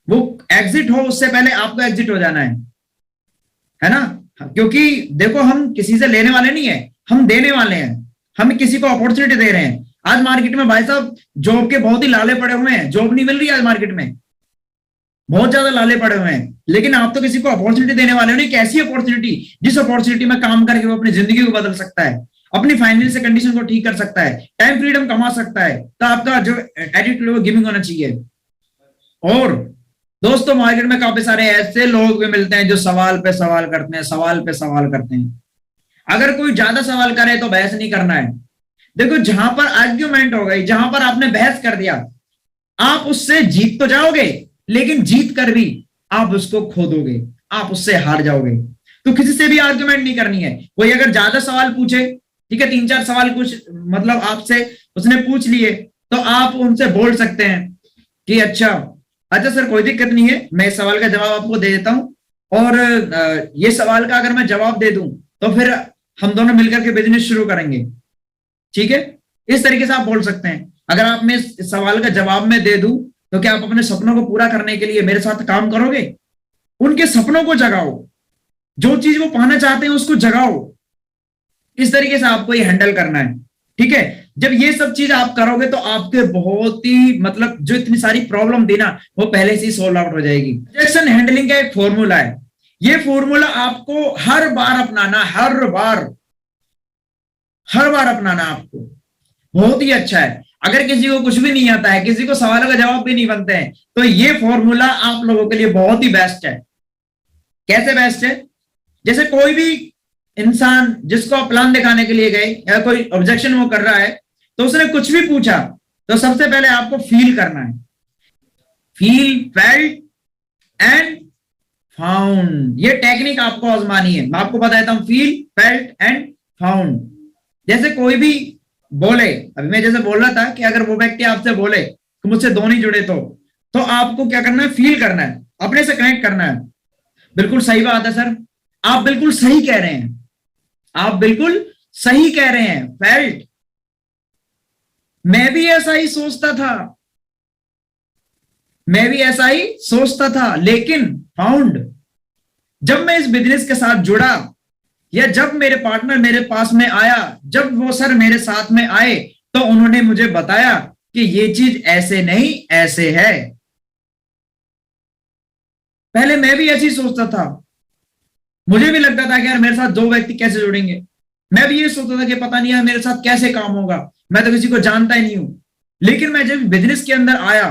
वो एग्जिट हो उससे पहले आपको एग्जिट हो जाना है ना। क्योंकि देखो, हम किसी से लेने वाले नहीं है, हम देने वाले हैं, हम किसी को अपॉर्चुनिटी दे रहे हैं। आज मार्केट में भाई साहब जॉब के बहुत ही लाले पड़े हुए हैं, जॉब नहीं मिल रही आज मार्केट में, बहुत ज्यादा लाले पड़े हुए हैं, लेकिन आप तो किसी को अपॉर्चुनिटी देने वाले हो। नहीं, कैसी अपॉर्चुनिटी, जिस अपॉर्चुनिटी में काम करके वो अपनी जिंदगी को बदल सकता है, अपनी फाइनेंशियल कंडीशन को ठीक कर सकता है, टाइम फ्रीडम कमा सकता है। तो आपका जो एटीट्यूड है वो गिविंग होना चाहिए। और दोस्तों, मार्केट में काफी सारे ऐसे लोग भी मिलते हैं जो सवाल पे सवाल करते हैं, सवाल पे सवाल करते हैं। अगर कोई ज्यादा सवाल करे तो बहस नहीं करना है। देखो जहां पर आर्ग्यूमेंट हो गई, जहां पर आपने बहस कर दिया, आप उससे जीत तो जाओगे, लेकिन जीत कर भी आप उसको खो दोगे, आप उससे हार जाओगे। तो किसी से भी आर्ग्यूमेंट नहीं करनी है। कोई अगर ज्यादा सवाल पूछे, ठीक है, 3-4 सवाल कुछ मतलब आपसे उसने पूछ लिए, तो आप उनसे बोल सकते हैं कि अच्छा अच्छा सर कोई दिक्कत नहीं है, मैं इस सवाल का जवाब आपको दे देता हूं, और ये सवाल का अगर मैं जवाब दे दूं तो फिर हम दोनों मिलकर के बिजनेस शुरू करेंगे, ठीक है। इस तरीके से आप बोल सकते हैं। अगर आप मैं इस सवाल का जवाब में दे दूं तो क्या आप अपने सपनों को पूरा करने के लिए मेरे साथ काम करोगे? उनके सपनों को जगाओ, जो चीज वो पाना चाहते हैं उसको जगाओ। इस तरीके से आपको ये हैंडल करना है, ठीक है। जब ये सब चीज आप करोगे तो आपके बहुत ही मतलब जो इतनी सारी प्रॉब्लम थी ना, वो पहले से ही सोल्व आउट हो जाएगी। ऑब्जेक्शन हैंडलिंग का एक फॉर्मूला है, ये फॉर्मूला आपको हर बार अपनाना, हर बार अपनाना आपको, बहुत ही अच्छा है। अगर किसी को कुछ भी नहीं आता है, किसी को सवालों का जवाब भी नहीं बनते हैं, तो ये फॉर्मूला आप लोगों के लिए बहुत ही बेस्ट है। कैसे बेस्ट है? जैसे कोई भी इंसान जिसको आप प्लान दिखाने के लिए गए या कोई ऑब्जेक्शन वो कर रहा है, तो उसने कुछ भी पूछा, तो सबसे पहले आपको फील करना है। फील, फेल्ट एंड फाउंड, ये टेक्निक आपको आजमानी है। मैं आपको बताता हूं, फील, फेल्ट एंड फाउंड। जैसे कोई भी बोले, अभी मैं जैसे बोल रहा था कि अगर वो व्यक्ति आपसे बोले कि मुझसे दो नहीं जुड़े, तो आपको क्या करना है? फील करना है, अपने से कनेक्ट करना है। बिल्कुल सही बात है सर, आप बिल्कुल सही कह रहे हैं, आप बिल्कुल सही कह रहे हैं। फेल्ट, मैं भी ऐसा ही सोचता था, मैं भी ऐसा ही सोचता था, लेकिन फाउंड, जब मैं इस बिजनेस के साथ जुड़ा या जब मेरे पार्टनर मेरे पास में आया, जब वो सर मेरे साथ में आए, तो उन्होंने मुझे बताया कि ये चीज ऐसे नहीं ऐसे है। पहले मैं भी ऐसे ही सोचता था, मुझे भी लगता था कि यार मेरे साथ दो व्यक्ति कैसे जुड़ेंगे। मैं भी ये सोचता था कि पता नहीं यार मेरे साथ कैसे काम होगा, मैं तो किसी को जानता ही नहीं हूं। लेकिन मैं जब बिजनेस के अंदर आया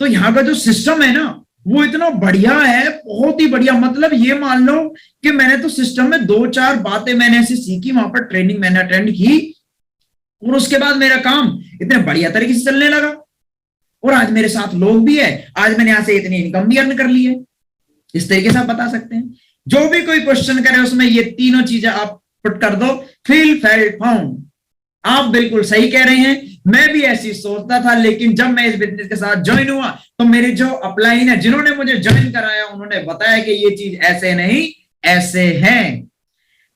तो यहाँ का जो सिस्टम है ना, वो इतना बढ़िया है, बहुत ही बढ़िया। मतलब ये मान लो कि मैंने तो सिस्टम में 2-4 बातें मैंने ऐसी सीखी, वहां पर ट्रेनिंग मैंने अटेंड की, और उसके बाद मेरा काम इतने बढ़िया तरीके से चलने लगा। और आज मेरे साथ लोग भी है, आज मैंने यहां से इतनी इनकम भी अर्न कर ली है। इस तरीके से आप बता सकते हैं। जो भी कोई क्वेश्चन करे उसमें ये तीनों चीजें आप पुट कर दो, फील, फेल्ट, फाउंड। आप बिल्कुल सही कह रहे हैं, मैं भी ऐसी सोचता था, लेकिन जब मैं इस बिजनेस के साथ ज्वाइन हुआ तो मेरे जो अपलाइन है, जिन्होंने मुझे ज्वाइन कराया, उन्होंने बताया कि ये चीज ऐसे नहीं ऐसे है।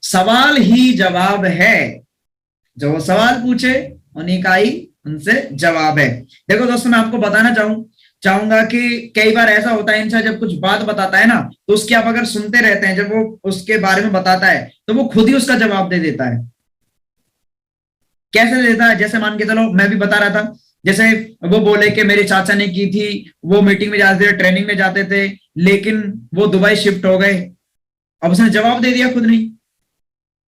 सवाल ही जवाब है, जो सवाल पूछे उन्हीं का ही उनसे जवाब है। देखो दोस्तों, मैं आपको बताना चाहूंगा कि कई बार ऐसा होता है, इंसान जब कुछ बात बताता है ना, तो उसकी आप अगर सुनते रहते हैं, जब वो उसके बारे में बताता है तो वो खुद ही उसका जवाब दे देता है। कैसे देता है? जैसे मान के चलो, मैं भी बता रहा था, जैसे वो बोले कि मेरे चाचा ने की थी, वो मीटिंग में जाते थे, ट्रेनिंग में जाते थे, लेकिन वो दुबई शिफ्ट हो गए। अब उसने जवाब दे दिया, खुद नहीं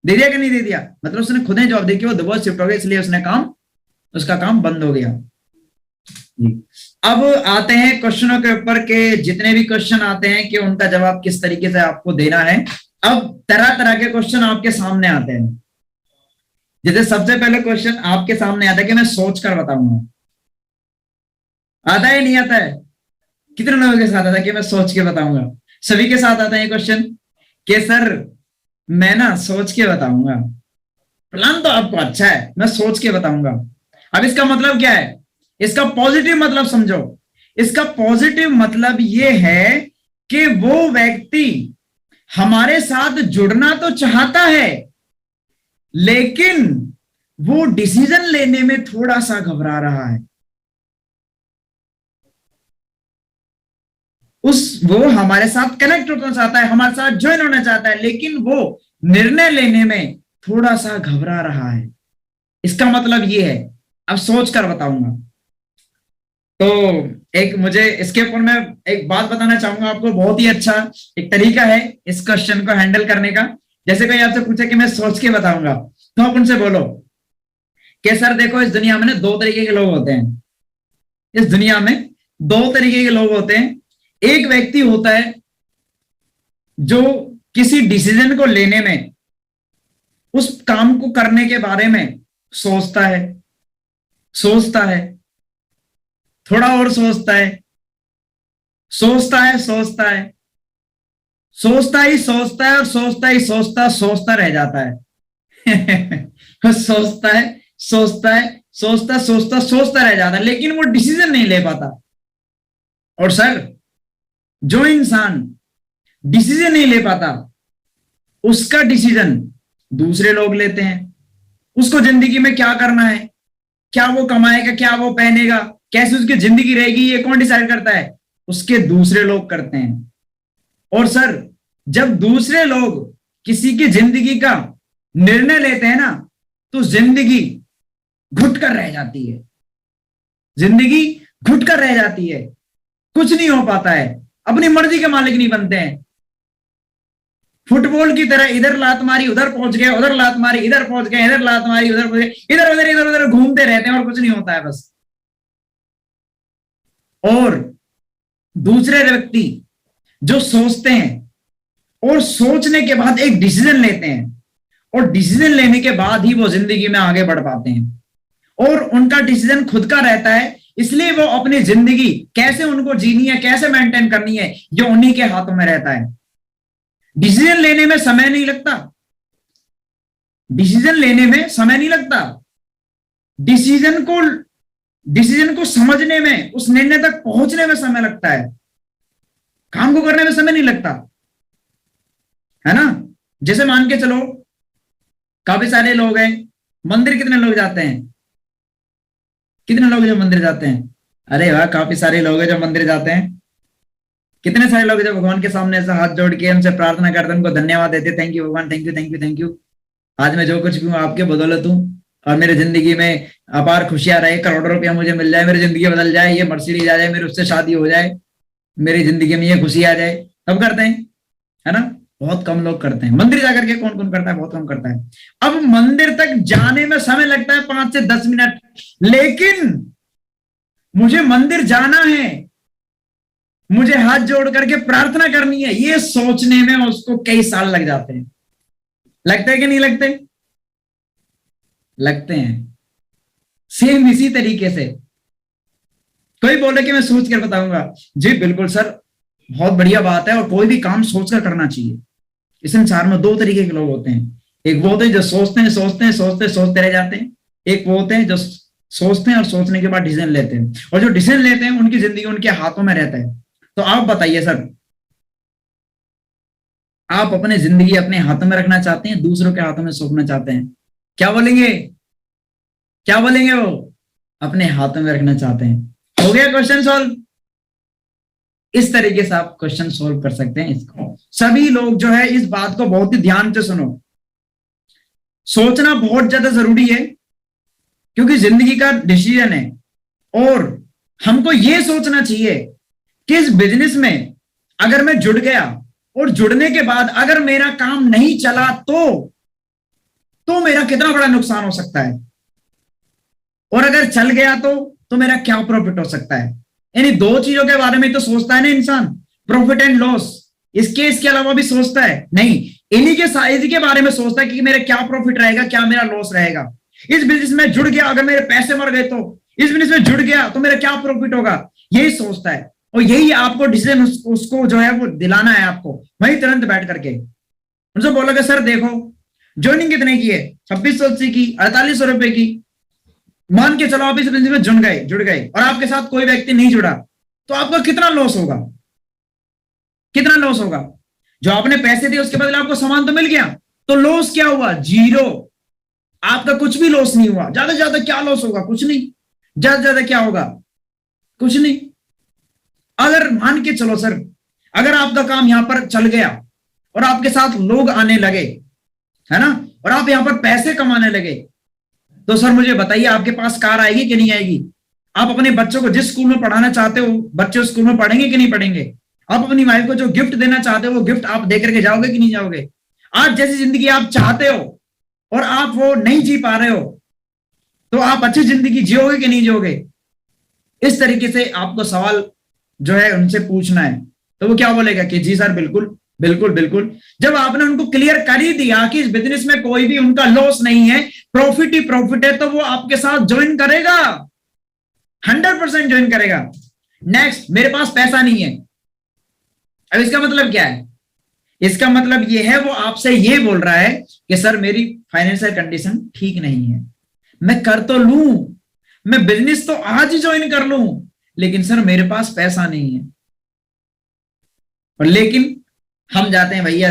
दे दिया कि नहीं दे दिया? मतलब उसने खुद ने जवाब दिया कि वो दुबई शिफ्ट हो गए, इसलिए उसका काम बंद हो गया। अब आते हैं क्वेश्चनों के ऊपर के जितने भी क्वेश्चन आते हैं कि उनका जवाब किस तरीके से आपको देना है। अब तरह तरह के क्वेश्चन आपके सामने आते हैं। जैसे सबसे पहले क्वेश्चन आपके सामने आता है कि मैं सोच कर बताऊंगा। आता है नहीं आता है? कितने लोगों के साथ आता है कि मैं सोच के बताऊंगा? सभी के साथ आता है क्वेश्चन कि सर मैं ना सोच के बताऊंगा। प्लान तो आपको अच्छा है, मैं सोच के बताऊंगा। अब इसका मतलब क्या है? इसका पॉजिटिव मतलब समझो। इसका पॉजिटिव मतलब यह है कि वो व्यक्ति हमारे साथ जुड़ना तो चाहता है, लेकिन वो डिसीजन लेने में थोड़ा सा घबरा रहा है। वो हमारे साथ कनेक्ट होना चाहता है, हमारे साथ ज्वाइन होना चाहता है, लेकिन वो निर्णय लेने में थोड़ा सा घबरा रहा है। इसका मतलब ये है। अब सोच कर बताऊंगा। तो एक मुझे इसके ऊपर मैं एक बात बताना चाहूंगा आपको, बहुत ही अच्छा एक तरीका है इस क्वेश्चन को हैंडल करने का। जैसे कोई आपसे पूछे कि मैं सोच के बताऊंगा, तो आप उनसे बोलो कि सर देखो, इस दुनिया में ना 2 तरीके के लोग होते हैं। इस दुनिया में 2 तरीके के लोग होते हैं। एक व्यक्ति होता है जो किसी डिसीजन को लेने में उस काम को करने के बारे में सोचता है, सोचता है, थोड़ा और सोचता है, सोचता है, सोचता है, सोचता ही सोचता है, और सोचता ही सोचता सोचता रह जाता है। सोचता है, सोचता है, सोचता सोचता सोचता रह जाता है, लेकिन वो डिसीजन नहीं ले पाता। और सर, जो इंसान डिसीजन नहीं ले पाता, उसका डिसीजन दूसरे लोग लेते हैं। उसको जिंदगी में क्या करना है, क्या वो कमाएगा, क्या वो पहनेगा, कैसे उसकी जिंदगी रहेगी, ये कौन डिसाइड करता है? उसके दूसरे लोग करते हैं। और सर, जब दूसरे लोग किसी की जिंदगी का निर्णय लेते हैं ना, तो जिंदगी घुट कर रह जाती है, जिंदगी घुट कर रह जाती है, कुछ नहीं हो पाता है, अपनी मर्जी के मालिक नहीं बनते हैं। फुटबॉल की तरह इधर लात मारी उधर पहुंच गए, उधर लात मारी इधर पहुंच गए, इधर लात मारी उधर पहुंच गए, इधर उधर इधर उधर घूमते रहते हैं और कुछ नहीं होता है बस। और दूसरे व्यक्ति जो सोचते हैं और सोचने के बाद एक डिसीजन लेते हैं, और डिसीजन लेने के बाद ही वो जिंदगी में आगे बढ़ पाते हैं, और उनका डिसीजन खुद का रहता है। इसलिए वो अपनी जिंदगी कैसे उनको जीनी है, कैसे मेंटेन करनी है, ये उन्हीं के हाथों में रहता है। डिसीजन लेने में समय नहीं लगता, डिसीजन लेने में समय नहीं लगता, डिसीजन को समझने में, उस निर्णय तक पहुंचने में समय लगता है, काम को करने में समय नहीं लगता है ना। जैसे मान के चलो, काफी सारे लोग हैं, मंदिर कितने लोग जाते हैं, कितने लोग जो मंदिर जाते हैं? अरे वाह, काफी सारे लोग हैं जो मंदिर जाते हैं। कितने सारे लोग जो भगवान के सामने ऐसा हाथ जोड़ के उनसे प्रार्थना करते हैं, उनको धन्यवाद देते, थैंक यू भगवान, thank you thank you thank you, आज मैं जो कुछ भी हूँ आपके बदौलत हूँ, और मेरी जिंदगी में अपार खुशियां रहे, करोड़ों रुपया मुझे मिल जाए, मेरी जिंदगी बदल जाए, ये मर्सिडीज आ जाए, मेरी उससे शादी हो जाए, मेरी जिंदगी में ये खुशी आ जाए, सब करते हैं, है ना। बहुत कम लोग करते हैं। मंदिर जाकर के कौन कौन करता है? बहुत कम करता है। अब मंदिर तक जाने में समय लगता है 5 से 10 मिनट, लेकिन मुझे मंदिर जाना है, मुझे हाथ जोड़ करके प्रार्थना करनी है, ये सोचने में उसको कई साल लग जाते हैं। लगते हैं कि नहीं लगते? लगते हैं। सेम इसी तरीके से कोई बोले कि मैं सोच कर बताऊंगा, जी बिल्कुल सर, बहुत बढ़िया बात है, और कोई भी काम सोचकर करना चाहिए। इस संसार में 2 तरीके के लोग होते हैं, एक वो होते हैं जो सोचते हैं सोचते हैं सोचते सोचते रह जाते हैं, एक वो होते हैं जो सोचते हैं और सोचने के बाद डिसीजन लेते हैं, और जो डिसीजन लेते हैं उनकी जिंदगी उनके हाथों में रहता है। तो आप बताइए सर, आप अपने जिंदगी अपने हाथों में रखना चाहते हैं, दूसरों के हाथों में सौंपना चाहते हैं? क्या बोलेंगे, क्या बोलेंगे? वो अपने हाथों में रखना चाहते हैं। हो गया क्वेश्चन सॉल्व? इस तरीके से आप क्वेश्चन सॉल्व कर सकते हैं इसको। सभी लोग जो है इस बात को बहुत ही ध्यान से सुनो, सोचना बहुत ज्यादा जरूरी है, क्योंकि जिंदगी का डिसीजन है। और हमको यह सोचना चाहिए कि इस बिजनेस में अगर मैं जुड़ गया, और जुड़ने के बाद अगर मेरा काम नहीं चला तो मेरा कितना बड़ा नुकसान हो सकता है, और अगर चल गया तो मेरा क्या प्रॉफिट हो सकता है। यानी 2 चीजों के बारे में तो सोचता है ना इंसान, प्रॉफिट एंड लॉस। इसके अलावा भी सोचता है नहीं, इन्हीं के साइज के बारे में सोचता है कि मेरा क्या प्रॉफिट रहेगा, क्या मेरा लॉस रहेगा। इस बिजनेस में जुड़ गया, अगर मेरे पैसे मर गए तो, इस बिजनेस में जुड़ गया तो मेरा क्या प्रॉफिट होगा, यही सोचता है। और यही आपको डिसीजन उसको जो है वो दिलाना है आपको, वही तुरंत बैठ करके उनसे बोलोगे सर देखो, ज्वाइनिंग कितने की है? 2680 की, 4800 रुपए की। मान के चलो आप इस बिजनेस में जुड़ गए और आपके साथ कोई व्यक्ति नहीं जुड़ा, तो आपका कितना लॉस होगा? कितना लॉस होगा? जो आपने पैसे दिए उसके बदले आपको सामान तो मिल गया, तो लॉस क्या हुआ? 0। आपका कुछ भी लॉस नहीं हुआ। ज्यादा से ज्यादा क्या लॉस होगा? कुछ नहीं। ज्यादा से ज्यादा क्या होगा? कुछ नहीं। अगर मान के चलो सर, अगर आपका काम यहां पर चल गया और आपके साथ लोग आने लगे, है ना, और आप यहां पर पैसे कमाने लगे, तो सर मुझे बताइए आपके पास कार आएगी कि नहीं आएगी? आप अपने बच्चों को जिस स्कूल में पढ़ाना चाहते हो, बच्चे उस स्कूल में पढ़ेंगे कि नहीं पढ़ेंगे? आप अपनी वाइफ को जो गिफ्ट देना चाहते हो, वो गिफ्ट आप दे करके जाओगे कि नहीं जाओगे? आज जैसी जिंदगी आप चाहते हो और आप वो नहीं जी पा रहे हो, तो आप अच्छी जिंदगी जियोगे कि नहीं जियोगे? इस तरीके से आपको सवाल जो है उनसे पूछना है, तो वो क्या बोलेगा कि जी सर बिल्कुल बिल्कुल बिल्कुल। जब आपने उनको क्लियर कर ही दिया कि इस बिजनेस में कोई भी उनका लॉस नहीं है, प्रॉफिट ही प्रॉफिट है, तो वो आपके साथ ज्वाइन करेगा, 100% ज्वाइन करेगा। नेक्स्ट, मेरे पास पैसा नहीं है। अब इसका मतलब क्या है? इसका मतलब ये है वो आपसे ये बोल रहा है कि सर मेरी फाइनेंशियल कंडीशन ठीक नहीं है, मैं कर तो लूं, मैं बिजनेस तो आज ही ज्वाइन कर लूं, लेकिन सर मेरे पास पैसा नहीं है। और लेकिन हम जाते हैं भैया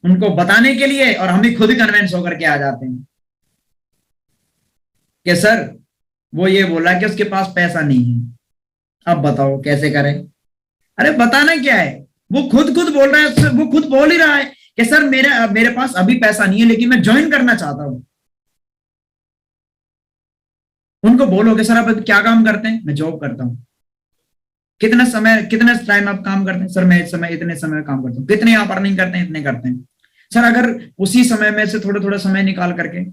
उनको बताने के लिए, और हम ही खुद कन्विंस होकर के आ जाते हैं कि सर वो ये बोला कि उसके पास पैसा नहीं है, अब बताओ कैसे करें। अरे बताना क्या है, वो खुद खुद बोल रहा है, वो खुद बोल ही रहा है कि सर मेरे पास अभी पैसा नहीं है, लेकिन मैं ज्वाइन करना चाहता हूं। उनको बोलोगे सर आप क्या काम करते हैं? मैं जॉब करता हूं। कितना टाइम आप काम करते हैं? सर मैं इस समय इतने समय काम करता हूँ। कितने आप अर्निंग करते हैं? इतने करते हैं। सर अगर उसी समय में से थोड़ा थोड़ा समय निकाल करके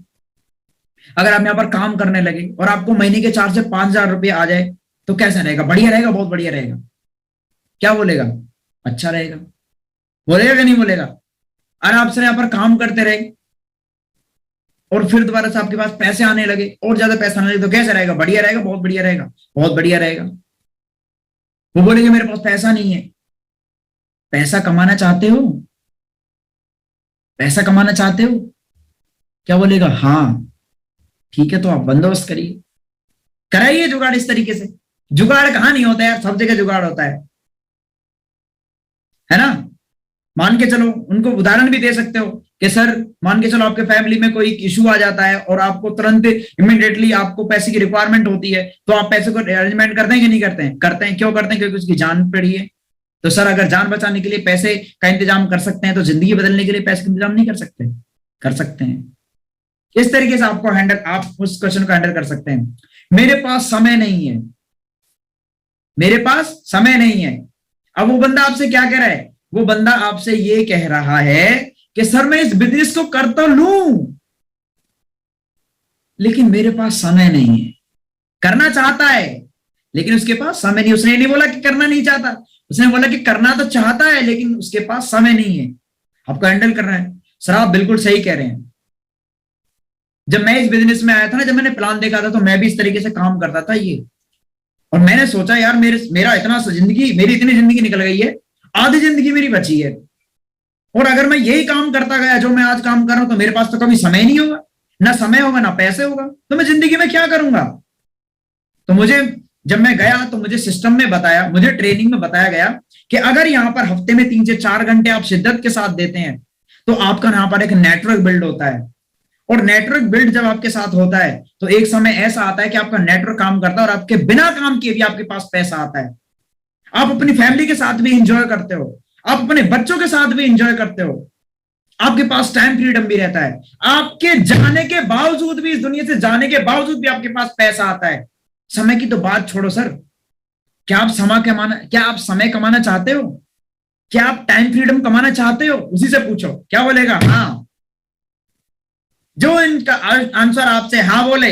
अगर आप यहाँ पर काम करने लगे और आपको महीने के 4 से 5 हजार रुपये आ जाए तो कैसा रहेगा? बढ़िया रहेगा, बहुत बढ़िया रहेगा। क्या बोलेगा? अच्छा रहेगा। बोलेगा कि नहीं बोलेगा? अरे आप सर यहाँ पर काम करते रहे और फिर दोबारा से आपके पास पैसे आने लगे, और ज्यादा पैसा आने लगे, तो कैसा रहेगा? बढ़िया रहेगा, बहुत बढ़िया रहेगा, बहुत बढ़िया रहेगा। वो बोलेंगे मेरे पास पैसा नहीं है। पैसा कमाना चाहते हो? पैसा कमाना चाहते हो? क्या बोलेगा? हाँ ठीक है, तो आप बंदोबस्त करिए, कराइए जुगाड़ इस तरीके से। जुगाड़ कहां नहीं होता है, सब जगह जुगाड़ होता है ना। मान के चलो, उनको उदाहरण भी दे सकते हो कि सर मान के चलो आपके फैमिली में कोई इशू आ जाता है और आपको तुरंत इमीडिएटली आपको पैसे की रिक्वायरमेंट होती है, तो आप पैसे को अरेंजमेंट करते हैं कि नहीं करते हैं? करते हैं। क्यों करते हैं? क्योंकि उसकी जान पड़ी है। तो सर अगर जान बचाने के लिए पैसे का इंतजाम कर सकते हैं, तो जिंदगी बदलने के लिए पैसे का इंतजाम नहीं कर सकते? कर सकते हैं। इस तरीके से आपको हैंडल, आप उस क्वेश्चन को हैंडल कर सकते हैं। मेरे पास समय नहीं है, मेरे पास समय नहीं है। अब वो बंदा आपसे क्या कह रहा है? वो बंदा आपसे ये कह रहा है कि सर मैं इस बिजनेस को कर तो लूं, लेकिन मेरे पास समय नहीं है। करना चाहता है लेकिन उसके पास समय नहीं। उसने नहीं बोला कि करना नहीं चाहता, उसने बोला कि करना तो चाहता है लेकिन उसके पास समय नहीं है। आपको हैंडल करना है। सर आप बिल्कुल सही कह रहे हैं। जब मैं इस बिजनेस में आया था ना, जब मैंने प्लान देखा था, तो मैं भी इस तरीके से काम करता था ये, और मैंने सोचा यार मेरा इतना जिंदगी, मेरी इतनी जिंदगी निकल गई है, आधी जिंदगी मेरी बची है, और अगर मैं यही काम करता गया जो मैं आज काम कर रहा हूं, तो मेरे पास तो कभी समय नहीं होगा, ना समय होगा ना पैसे होगा, तो मैं जिंदगी में क्या करूंगा? तो मुझे, जब मैं गया तो मुझे सिस्टम में बताया, मुझे ट्रेनिंग में बताया गया कि अगर यहाँ पर हफ्ते में 3 से 4 घंटे आप शिद्दत के साथ देते हैं, तो आपका यहाँ पर एक नेटवर्क बिल्ड होता है। और नेटवर्क बिल्ड जब आपके साथ होता है, तो एक समय ऐसा आता है कि आपका नेटवर्क काम करता है और आपके बिना काम किए भी आपके पास पैसा आता है। आप अपनी फैमिली के साथ भी इंजॉय करते हो, आप अपने बच्चों के साथ भी इंजॉय करते हो, आपके पास टाइम फ्रीडम भी रहता है। आपके जाने के बावजूद भी, इस दुनिया से जाने के बावजूद भी आपके पास पैसा आता है। समय की तो बात छोड़ो सर, क्या आप समय कमाना चाहते हो? क्या आप टाइम फ्रीडम कमाना चाहते हो? उसी से पूछो, क्या बोलेगा? हाँ। जो इनका आंसर आपसे हाँ बोले,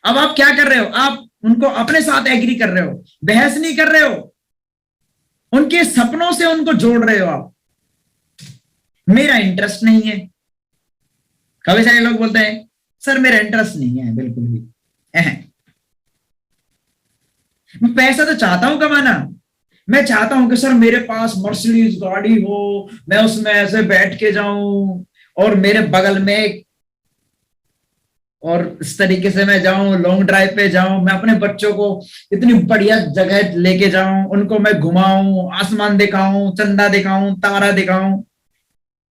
अब आप क्या कर रहे हो? आप उनको अपने साथ एग्री कर रहे हो, बहस नहीं कर रहे हो, उनके सपनों से उनको जोड़ रहे हो आप। मेरा इंटरेस्ट नहीं है। कभी सारे लोग बोलते हैं सर मेरा इंटरेस्ट नहीं है बिल्कुल भी, मैं पैसा तो चाहता हूं कमाना, मैं चाहता हूं कि सर मेरे पास मर्सिडीज गाड़ी हो, मैं उसमें ऐसे बैठ के जाऊं और मेरे बगल में, और इस तरीके से मैं जाऊं, लॉन्ग ड्राइव पे जाऊं, मैं अपने बच्चों को इतनी बढ़िया जगह लेके जाऊं, उनको मैं घुमाऊं, आसमान दिखाऊं, चंदा दिखाऊं, तारा दिखाऊं,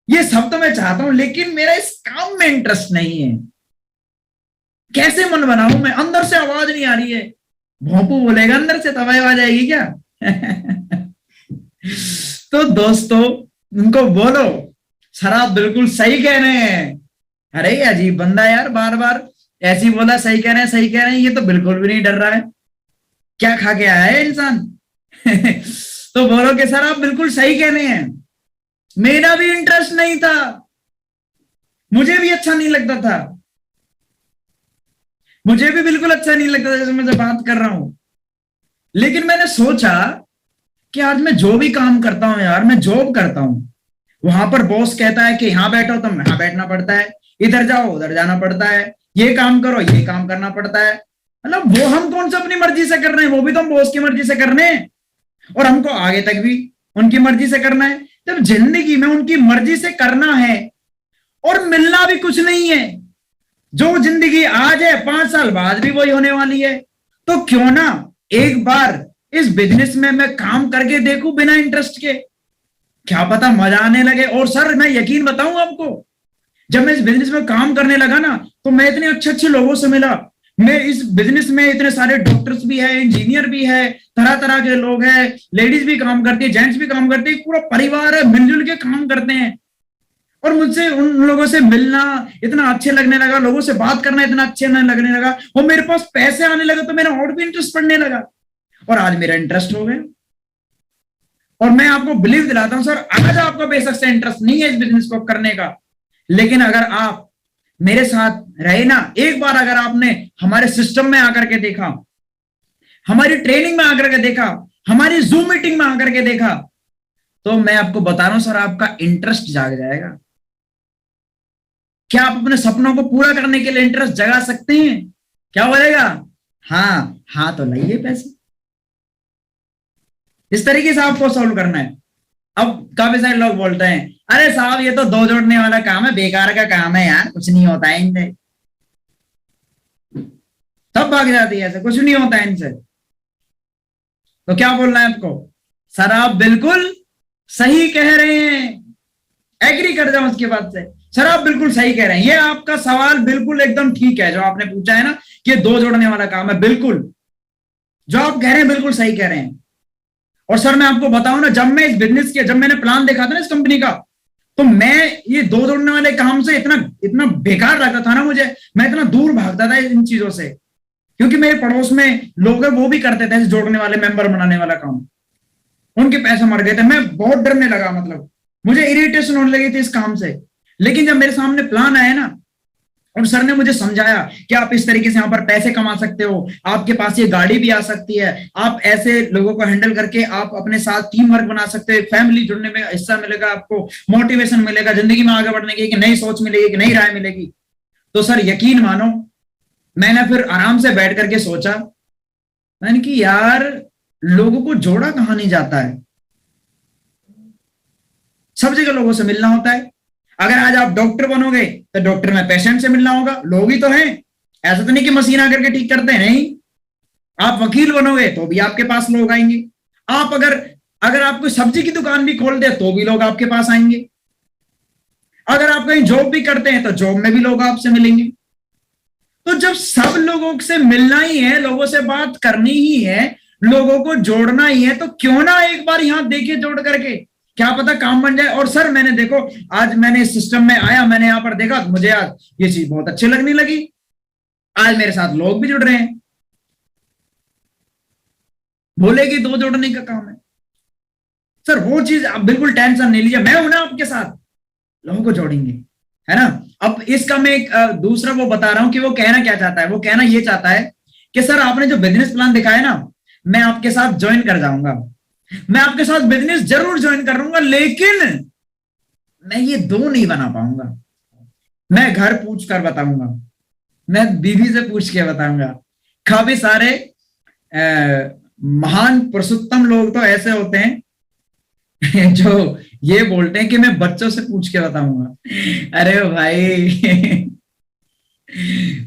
ये सब तो मैं चाहता हूं, लेकिन मेरा इस काम में इंटरेस्ट नहीं है। कैसे मन बनाऊं मैं? अंदर से आवाज नहीं आ रही है। भोंपू बोलेगा अंदर से, तब आवाज आएगी क्या? तो दोस्तों उनको बोलो सर आप बिल्कुल सही कह रहे हैं। अरे अजीब बंदा यार, बार बार ऐसी बोला सही कह रहे हैं, सही कह रहे हैं, ये तो बिल्कुल भी नहीं डर रहा है, क्या खा के आया है इंसान? तो बोलो कि सर आप बिल्कुल सही कह रहे हैं, मेरा भी इंटरेस्ट नहीं था, मुझे भी अच्छा नहीं लगता था, मुझे भी बिल्कुल अच्छा नहीं लगता था जैसे मैं बात कर रहा हूं, लेकिन मैंने सोचा कि आज मैं जो भी काम करता हूं यार, मैं जॉब करता हूं, वहां पर बॉस कहता है कि यहाँ बैठो, तो यहाँ बैठना पड़ता है, इधर जाओ उधर जाना पड़ता है, ये काम करो ये काम करना पड़ता है। मतलब वो हम कौन सा अपनी मर्जी से कर रहे हैं, वो भी तो हम बॉस की मर्जी से कर रहे हैं, और हमको आगे तक भी उनकी मर्जी से करना है। जब जिंदगी में उनकी मर्जी से करना है और मिलना भी कुछ नहीं है, जो जिंदगी आज है 5 साल बाद भी वही होने वाली है, तो क्यों ना एक बार इस बिजनेस में मैं काम करके देखूं बिना इंटरेस्ट के, क्या पता मजा आने लगे। और सर मैं यकीन बताऊं आपको, जब मैं इस बिजनेस में काम करने लगा ना, तो मैं इतने अच्छे अच्छे लोगों से मिला। मैं इस बिजनेस में इतने सारे डॉक्टर्स भी है, इंजीनियर भी है, तरह तरह के लोग हैं, लेडीज भी काम करती है, जेंट्स भी काम करते हैं, पूरा परिवार है, मिलजुल के काम करते हैं। और मुझसे उन लोगों से मिलना इतना अच्छे लगने लगा, लोगों से बात करना इतना अच्छे लगने लगा, और मेरे पास पैसे आने लगे तो मेरा और भी इंटरेस्ट पड़ने लगा, और आज मेरा इंटरेस्ट हो गया। और मैं आपको बिलीव दिलाता हूं सर, आज आपका बेशक से इंटरेस्ट नहीं है इस बिजनेस को करने का, लेकिन अगर आप मेरे साथ रहे ना, एक बार अगर आपने हमारे सिस्टम में आकर के देखा, हमारी ट्रेनिंग में आकर के देखा, हमारी जूम मीटिंग में आकर के देखा, तो मैं आपको बता रहा हूं सर, आपका इंटरेस्ट जाग जाएगा। क्या आप अपने सपनों को पूरा करने के लिए इंटरेस्ट जगा सकते हैं? क्या बोलेगा? हाँ हाँ, तो लाइए पैसे। इस तरीके से आपको सॉल्व करना है। अब काफी सारे लोग बोलते हैं, अरे साहब ये तो दो जोड़ने वाला काम है, बेकार का काम है यार, कुछ नहीं होता है इनसे। तब भाग जाती है, ऐसे कुछ नहीं होता है इनसे। तो क्या बोलना है आपको? सर आप बिल्कुल सही कह रहे हैं, एग्री कर जाओ उसके बाद से। सर आप बिल्कुल सही कह रहे हैं, ये आपका सवाल बिल्कुल एकदम ठीक है जो आपने पूछा है ना, कि दो जोड़ने वाला काम है। बिल्कुल जो आप कह रहे हैं बिल्कुल सही कह रहे हैं। और सर मैं आपको बताऊं ना, जब मैं इस बिजनेस के, जब मैंने प्लान देखा था ना इस कंपनी का, तो मैं ये दो जोड़ने वाले काम से इतना इतना बेकार लगता था ना मुझे, मैं इतना दूर भागता था इन चीजों से, क्योंकि मेरे पड़ोस में लोग वो भी करते थे जोड़ने वाले, मेंबर बनाने वाला काम, उनके पैसे मर गए थे। मैं बहुत डरने लगा, मतलब मुझे इरिटेशन होने लगी थी इस काम से। लेकिन जब मेरे सामने प्लान आया ना, और सर ने मुझे समझाया कि आप इस तरीके से यहाँ पर पैसे कमा सकते हो, आपके पास ये गाड़ी भी आ सकती है, आप ऐसे लोगों को हैंडल करके आप अपने साथ टीम वर्क बना सकते हो, फैमिली जुड़ने में हिस्सा मिलेगा, आपको मोटिवेशन मिलेगा, जिंदगी में आगे बढ़ने की एक नई सोच मिलेगी, एक नई राय मिलेगी। तो सर यकीन मानो, मैंने फिर आराम से बैठ करके सोचा, मैंने कि यार लोगों को जोड़ा कहाँ नहीं जाता है, सब जगह लोगों से मिलना होता है। अगर आज आप डॉक्टर बनोगे तो डॉक्टर में पेशेंट से मिलना होगा, लोग ही तो हैं, ऐसा तो नहीं कि मशीन आकर के ठीक करते हैं, नहीं। आप वकील बनोगे तो भी आपके पास लोग आएंगे, आप अगर आप कोई सब्जी की दुकान भी खोल दे तो भी लोग आपके पास आएंगे, अगर आप कहीं जॉब भी करते हैं तो जॉब में भी लोग आपसे मिलेंगे। तो जब सब लोगों से मिलना ही है, लोगों से बात करनी ही है, लोगों को जोड़ना ही है, तो क्यों ना एक बार यहां देखिए जोड़ करके, क्या पता काम बन जाए। और सर मैंने देखो, आज मैंने इस सिस्टम में आया, मैंने यहां पर देखा, तो मुझे आज ये चीज बहुत अच्छी लगने लगी, आज मेरे साथ लोग भी जुड़ रहे हैं। बोले कि दो जोड़ने का काम है सर, वो चीज आप बिल्कुल टेंशन नहीं लीजिए, मैं हूं ना आपके साथ, लोगों को जोड़ेंगे, है ना। अब इसका मैं एक दूसरा वो बता रहा हूं कि वो कहना क्या चाहता है। वो कहना ये चाहता है कि सर आपने जो बिजनेस प्लान दिखाया ना, मैं आपके साथ ज्वाइन कर जाऊंगा, मैं आपके साथ बिजनेस जरूर ज्वाइन कर लूंगा, लेकिन मैं ये दो नहीं बना पाऊंगा। मैं घर पूछ कर बताऊंगा, मैं बीवी से पूछ के बताऊंगा। काफी सारे महान पुरुषोत्तम लोग तो ऐसे होते हैं जो ये बोलते हैं कि मैं बच्चों से पूछ के बताऊंगा। अरे भाई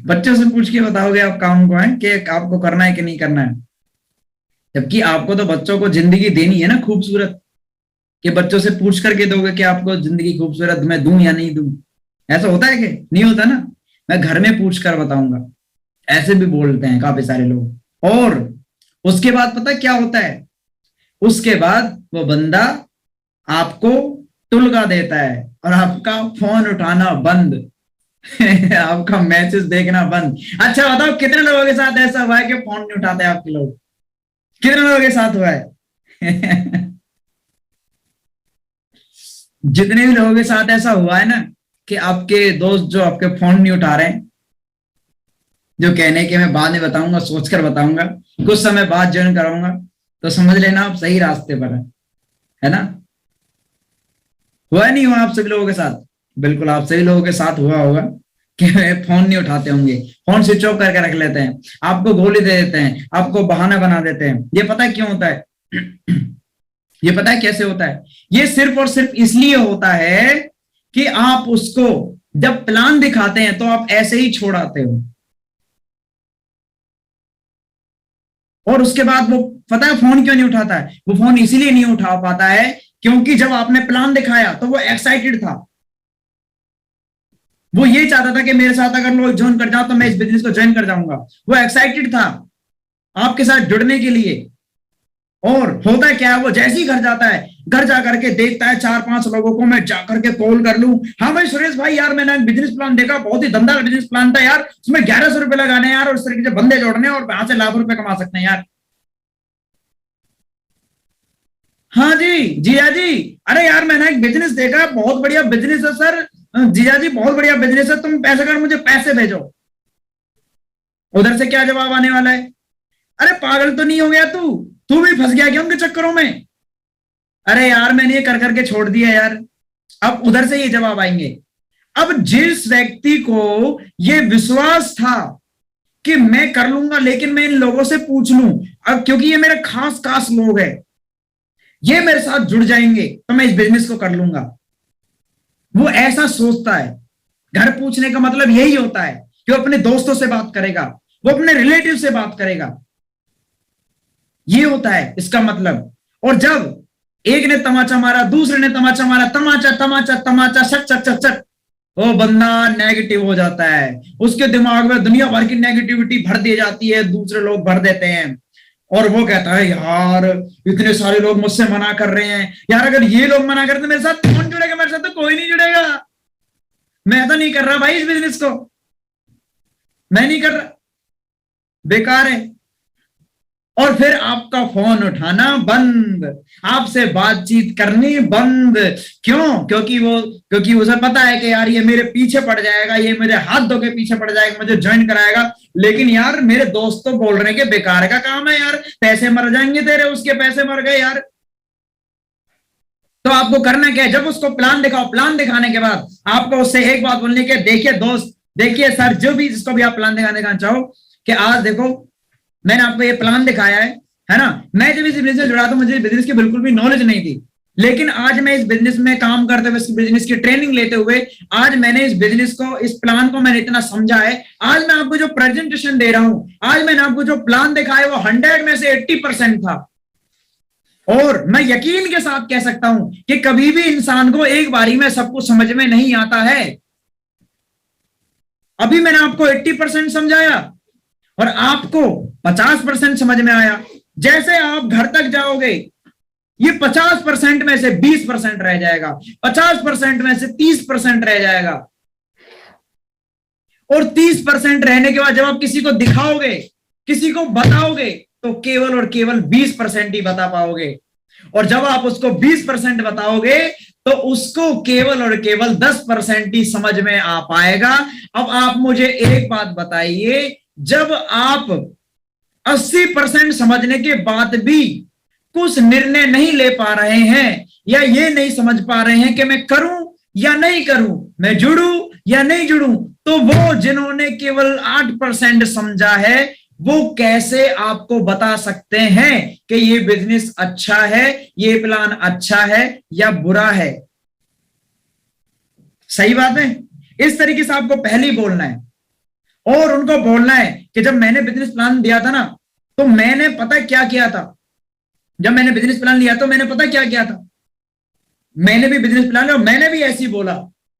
बच्चों से पूछ के बताओगे आप काम को, है कि आपको करना है कि नहीं करना है, जबकि आपको तो बच्चों को जिंदगी देनी है ना खूबसूरत, कि बच्चों से पूछ करके दोगे कि आपको जिंदगी खूबसूरत मैं दूं या नहीं दूं। ऐसा होता है कि नहीं होता ना, मैं घर में पूछ कर बताऊंगा, ऐसे भी बोलते हैं काफी सारे लोग। और उसके बाद पता क्या होता है, उसके बाद वो बंदा आपको टुलका देता है और आपका फोन उठाना बंद आपका मैसेज देखना बंद। अच्छा बताओ कितने लोगों के साथ ऐसा हुआ है कि फोन नहीं उठाते आपके लोग? कितने लोगों के साथ हुआ है? जितने भी लोगों के साथ ऐसा हुआ है ना कि आपके दोस्त जो आपके फोन नहीं उठा रहे हैं, जो कहने के मैं बाद में बताऊंगा, सोचकर बताऊंगा, कुछ समय बाद ज्वाइन कराऊंगा, तो समझ लेना आप सही रास्ते पर है ना। हुआ नहीं हुआ आप सभी लोगों के साथ? बिल्कुल आप सभी लोगों के साथ हुआ होगा कि फोन नहीं उठाते होंगे, फोन स्विच ऑफ करके रख लेते हैं, आपको गोली दे देते हैं, आपको बहाना बना देते हैं। ये पता है क्यों होता है? ये पता है कैसे होता है? ये सिर्फ और सिर्फ इसलिए होता है कि आप उसको जब प्लान दिखाते हैं तो आप ऐसे ही छोड़ आते हो, और उसके बाद वो पता है फोन क्यों नहीं उठाता है? वो फोन इसीलिए नहीं उठा पाता है क्योंकि जब आपने प्लान दिखाया तो वो एक्साइटेड था, वो ये चाहता था कि मेरे साथ अगर लोग ज्वाइन कर जाओ तो मैं इस बिजनेस को ज्वाइन कर जाऊंगा। वो एक्साइटेड था आपके साथ जुड़ने के लिए। और होता है क्या है, वो जैसे ही घर जाता है, घर जाकर के देखता है 4-5 लोगों को मैं जाकर के कॉल कर लूं, हाँ भाई सुरेश भाई यार मैंने बिजनेस प्लान देखा, बहुत ही दमदार बिजनेस प्लान था यार, उसमें 1100 रुपए लगाने यार, और उस तरीके से बंदे जोड़ने और वहां से लाखों रुपए कमा सकते हैं यार। हाँ जी जिया जी, अरे यार मैंने एक बिजनेस देखा, बहुत बढ़िया बिजनेस है सर, जिया जी बहुत बढ़िया बिजनेस है, तुम पैसे कर मुझे पैसे भेजो। उधर से क्या जवाब आने वाला है? अरे पागल तो नहीं हो गया तू, तू भी फंस गया क्या उनके चक्करों में? अरे यार मैंने ये कर करके छोड़ दिया यार। अब उधर से ये जवाब आएंगे। अब जिस व्यक्ति को ये विश्वास था कि मैं कर लूंगा लेकिन मैं इन लोगों से पूछ लूं, अब क्योंकि ये मेरे खास खास लोग हैं, ये मेरे साथ जुड़ जाएंगे तो मैं इस बिजनेस को कर लूंगा, वो ऐसा सोचता है। घर पूछने का मतलब यही होता है कि वो अपने दोस्तों से बात करेगा, वो अपने रिलेटिव से बात करेगा, ये होता है इसका मतलब। और जब एक ने तमाचा मारा, दूसरे ने तमाचा मारा, तमाचा तमाचा तमाचा सट सट सट सट, वो बंदा नेगेटिव हो जाता है, उसके दिमाग में दुनिया भर की नेगेटिविटी भर दी जाती है, दूसरे लोग भर देते हैं, और वो कहता है यार इतने सारे लोग मुझसे मना कर रहे हैं यार, अगर ये लोग मना करते मेरे साथ कौन जुड़ेगा? मेरे साथ तो कोई नहीं जुड़ेगा, मैं तो नहीं कर रहा भाई इस बिजनेस को, मैं नहीं कर रहा, बेकार है। और फिर आपका फोन उठाना बंद, आपसे बातचीत करनी बंद। क्यों? क्योंकि उसे पता है कि यार ये मेरे पीछे पड़ जाएगा, ये मेरे हाथ धो के पीछे पड़ जाएगा, मुझे ज्वाइन कराएगा, लेकिन यार मेरे दोस्त तो बोल रहे हैं कि बेकार का काम है यार, पैसे मर जाएंगे तेरे, उसके पैसे मर गए यार। तो आपको करना क्या है? जब उसको प्लान दिखाओ, प्लान दिखाने के बाद आपको उससे एक बात बोलनी कि देखिए दोस्त, देखिए सर, जो भी जिसको भी आप प्लान दिखाने का चाहो, कि आज देखो मैंने आपको ये प्लान दिखाया है ना, मैं जब इस बिजनेस से जुड़ा था मुझे बिजनेस की बिल्कुल भी नॉलेज नहीं थी, लेकिन आज मैं इस बिजनेस में काम करते हुए, इस बिजनेस की ट्रेनिंग लेते हुए, आज मैंने इस बिजनेस को, इस प्लान को मैंने इतना समझा है, आज मैं आपको जो प्रेजेंटेशन दे रहा हूं, आज मैंने आपको जो प्लान दिखाया वो 100 में से 80% था। और मैं यकीन के साथ कह सकता हूं कि कभी भी इंसान को एक बारी में सब कुछ समझ में नहीं आता है। अभी मैंने आपको 80% समझाया और आपको 50% समझ में आया। जैसे आप घर तक जाओगे ये 50% में से 20% रह जाएगा, 50% में से 30% रह जाएगा, और 30% रहने के बाद जब आप किसी को दिखाओगे, किसी को बताओगे, तो केवल और केवल 20% ही बता पाओगे। और जब आप उसको 20% बताओगे तो उसको केवल और केवल 10% ही समझ में आ पाएगा। अब आप मुझे एक बात बताइए, जब आप 80% समझने के बाद भी कुछ निर्णय नहीं ले पा रहे हैं, या ये नहीं समझ पा रहे हैं कि मैं करूं या नहीं करूं, मैं जुड़ूं या नहीं जुड़ूं, तो वो जिन्होंने केवल 8% समझा है वो कैसे आपको बता सकते हैं कि ये बिजनेस अच्छा है, ये प्लान अच्छा है या बुरा है? सही बात है। इस तरीके से आपको पहले ही बोलना है, और उनको बोलना है कि जब मैंने बिजनेस प्लान दिया था ना, तो मैंने पता क्या किया था, जब मैंने बिजनेस प्लान लिया तो मैंने पता क्या किया था, मैंने भी बिजनेस प्लान लिया और मैंने भी ऐसे ही बोला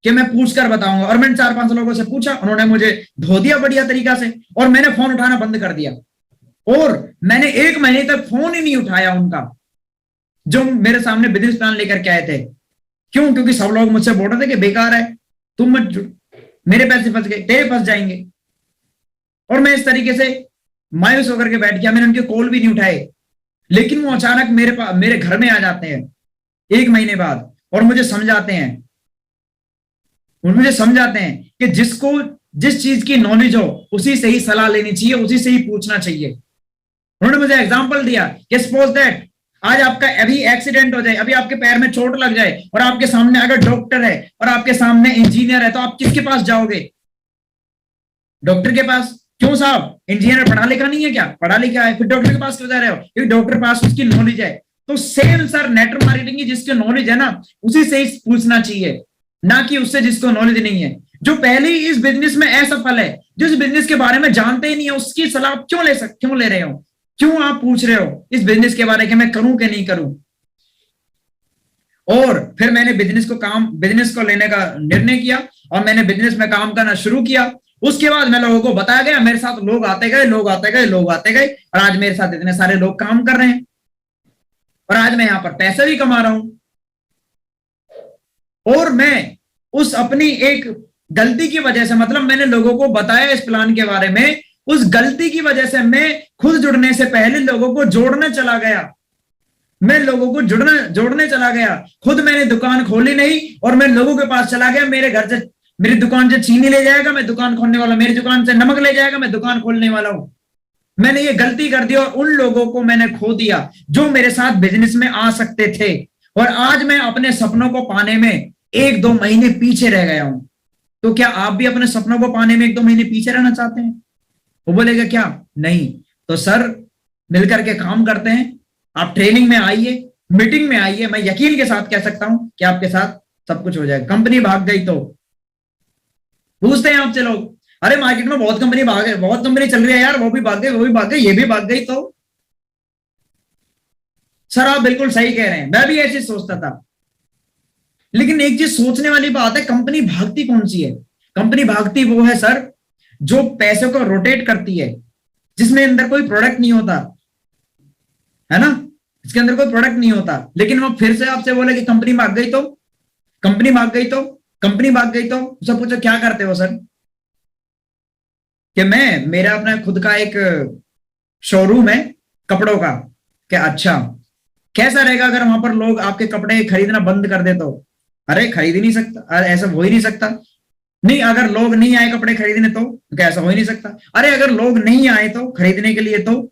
कि मैं पूछ कर बताऊंगा, और मैंने 4-5 लोगों से पूछा, उन्होंने मुझे धो दिया बढ़िया तरीका से, और मैंने फोन उठाना बंद कर दिया, और मैंने 1 महीने तक फोन ही नहीं उठाया उनका, जो मेरे सामने बिजनेस प्लान लेकर के आए थे। क्यों? क्योंकि सब लोग मुझसे बोल रहे थे कि बेकार है, तुम मत जुड़, मेरे पैसे फंस गए, तेरे फंस जाएंगे। और मैं इस तरीके से मायूस होकर के बैठ गया, मैंने उनके कॉल भी नहीं उठाए, लेकिन वो अचानक मेरे घर में आ जाते हैं 1 महीने बाद, और मुझे समझाते हैं कि जिसको जिस चीज की नॉलेज हो उसी से ही सलाह लेनी चाहिए, उसी से ही पूछना चाहिए। उन्होंने मुझे एग्जांपल दिया कि सपोज दैट आज आपका अभी एक्सीडेंट हो जाए, अभी आपके पैर में चोट लग जाए और आपके सामने अगर डॉक्टर है और आपके सामने इंजीनियर है, तो आप किसके पास जाओगे? डॉक्टर के पास। क्यों साहब? इंजीनियर पढ़ा लिखा नहीं है क्या? पढ़ा लिखा है, फिर डॉक्टर के पास क्यों जा रहे हो? क्योंकि डॉक्टर पास उसकी नॉलेज है। तो सेम सर नेटवर्क मार्केटिंग की जिसकी नॉलेज है ना, उसी से ही पूछना चाहिए, ना कि उससे जिसको नॉलेज नहीं है। जो पहले ही इस बिजनेस में असफल है, जो इस बिजनेस के बारे में जानते ही नहीं है, उसकी सलाह क्यों ले रहे हो? क्यों आप पूछ रहे हो इस बिजनेस के बारे में मैं करूं कि नहीं करूं? और फिर मैंने बिजनेस को लेने का निर्णय किया और मैंने बिजनेस में काम करना शुरू किया। उसके बाद मैं लोगों को बताया गया, मेरे साथ लोग आते गए, लोग आते गए, लोग आते गए, और आज मेरे साथ इतने सारे लोग काम कर रहे हैं और आज मैं यहां पर पैसे भी कमा रहा हूं। और मैं उस अपनी एक गलती की वजह से, मतलब मैंने लोगों को बताया इस प्लान के बारे में, उस गलती की वजह से मैं खुद जुड़ने से पहले लोगों को जोड़ने चला गया। मैं लोगों को जोड़ने चला गया। खुद मैंने दुकान खोली नहीं और मैं लोगों के पास चला गया। मेरे घर से, मेरी दुकान से चीनी ले जाएगा, मैं दुकान खोलने वाला, मेरी दुकान से नमक ले जाएगा, मैं दुकान खोलने वाला हूं। मैंने ये गलती कर दी और उन लोगों को मैंने खो दिया जो मेरे साथ बिजनेस में आ सकते थे। और आज मैं अपने सपनों को पाने में 1-2 महीने पीछे रह गया हूं। तो क्या आप भी अपने सपनों को पाने में 1-2 महीने पीछे रहना चाहते हैं? वो बोलेगा क्या? नहीं। तो सर मिलकर के काम करते हैं। आप ट्रेनिंग में आइए, मीटिंग में आइए। मैं यकीन के साथ कह सकता हूं कि आपके साथ सब कुछ हो जाएगा। कंपनी भाग गई तो पूछते हैं आपसे लोग, अरे मार्केट में बहुत कंपनी भाग गई, बहुत कंपनी चल रही है यार, वो भी भाग गई, वो भी भाग गई, ये भी भाग गई। तो सर आप बिल्कुल सही कह रहे हैं, मैं भी ऐसे सोचता था। लेकिन एक चीज सोचने वाली बात है, कंपनी भागती कौन सी है? कंपनी भागती वो है सर जो पैसों को रोटेट करती है, जिसमें अंदर कोई प्रोडक्ट नहीं होता है ना, इसके अंदर कोई प्रोडक्ट नहीं होता। लेकिन वो फिर से आपसे बोले कि कंपनी भाग गई तो, कंपनी भाग गई तो, कंपनी भाग गई तो सब पूछो क्या करते हो सर? कि मेरा अपना खुद का एक शोरूम है कपड़ों का। क्या? अच्छा, कैसा रहेगा अगर वहां पर लोग आपके कपड़े खरीदना बंद कर दे तो? अरे खरीद ही नहीं सकता, ऐसा हो ही नहीं सकता। नहीं, अगर लोग नहीं आए कपड़े खरीदने तो क्या ऐसा हो ही नहीं सकता? अरे अगर लोग नहीं आए तो खरीदने के लिए तो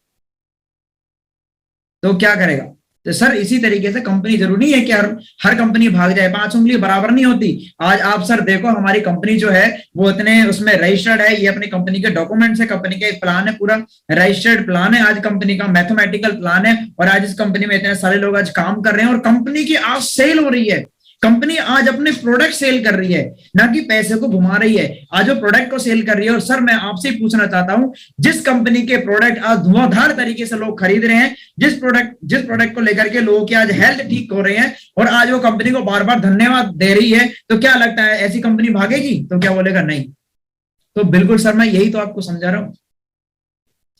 क्या करेगा? तो सर इसी तरीके से कंपनी जरूरी है कि हर कंपनी भाग जाए, 5 उंगली बराबर नहीं होती। आज आप सर देखो हमारी कंपनी जो है वो इतने उसमें रजिस्टर्ड है, ये अपनी कंपनी के डॉक्यूमेंट्स है, कंपनी का एक प्लान है, पूरा रजिस्टर्ड प्लान है आज कंपनी का, मैथमेटिकल प्लान है। और आज इस कंपनी में इतने सारे लोग आज काम कर रहे हैं और कंपनी की आज सेल हो रही है। कंपनी आज अपने प्रोडक्ट सेल कर रही है, ना कि पैसे को घुमा रही है। आज वो प्रोडक्ट को सेल कर रही है। और सर मैं आपसे पूछना चाहता हूं, जिस कंपनी के प्रोडक्ट आज धुआंधार तरीके से लोग खरीद रहे हैं, जिस प्रोडक्ट को लेकर के लोगों की आज हेल्थ ठीक हो रही है और आज वो कंपनी को बार बार धन्यवाद दे रही है, तो क्या लगता है ऐसी कंपनी भागेगी? तो क्या बोलेगा? नहीं। तो बिल्कुल सर मैं यही तो आपको समझा रहा हूं,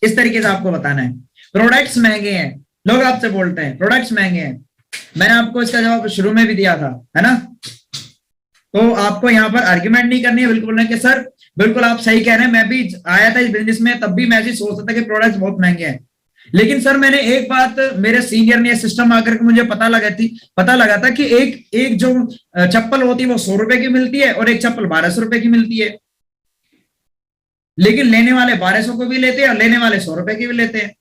इस तरीके से आपको बताना है। प्रोडक्ट्स महंगे हैं, लोग आपसे बोलते हैं प्रोडक्ट्स महंगे हैं। मैंने आपको इसका जवाब शुरू में भी दिया था, है ना? तो आपको यहाँ पर आर्ग्यूमेंट नहीं करनी है, बिल्कुल नहीं कि सर बिल्कुल आप सही कह रहे हैं, मैं भी आया था इस बिजनेस में, तब भी मैं ऐसे सोचता था कि प्रोडक्ट्स बहुत महंगे हैं। लेकिन सर मैंने एक बात, मेरे सीनियर ने सिस्टम आकर के मुझे पता लगा था कि एक जो चप्पल होती है वो 100 रुपए की मिलती है और एक चप्पल 1200 रुपए की मिलती है। लेकिन लेने वाले 1200 को भी लेते हैं और लेने वाले 100 रुपए की भी लेते हैं।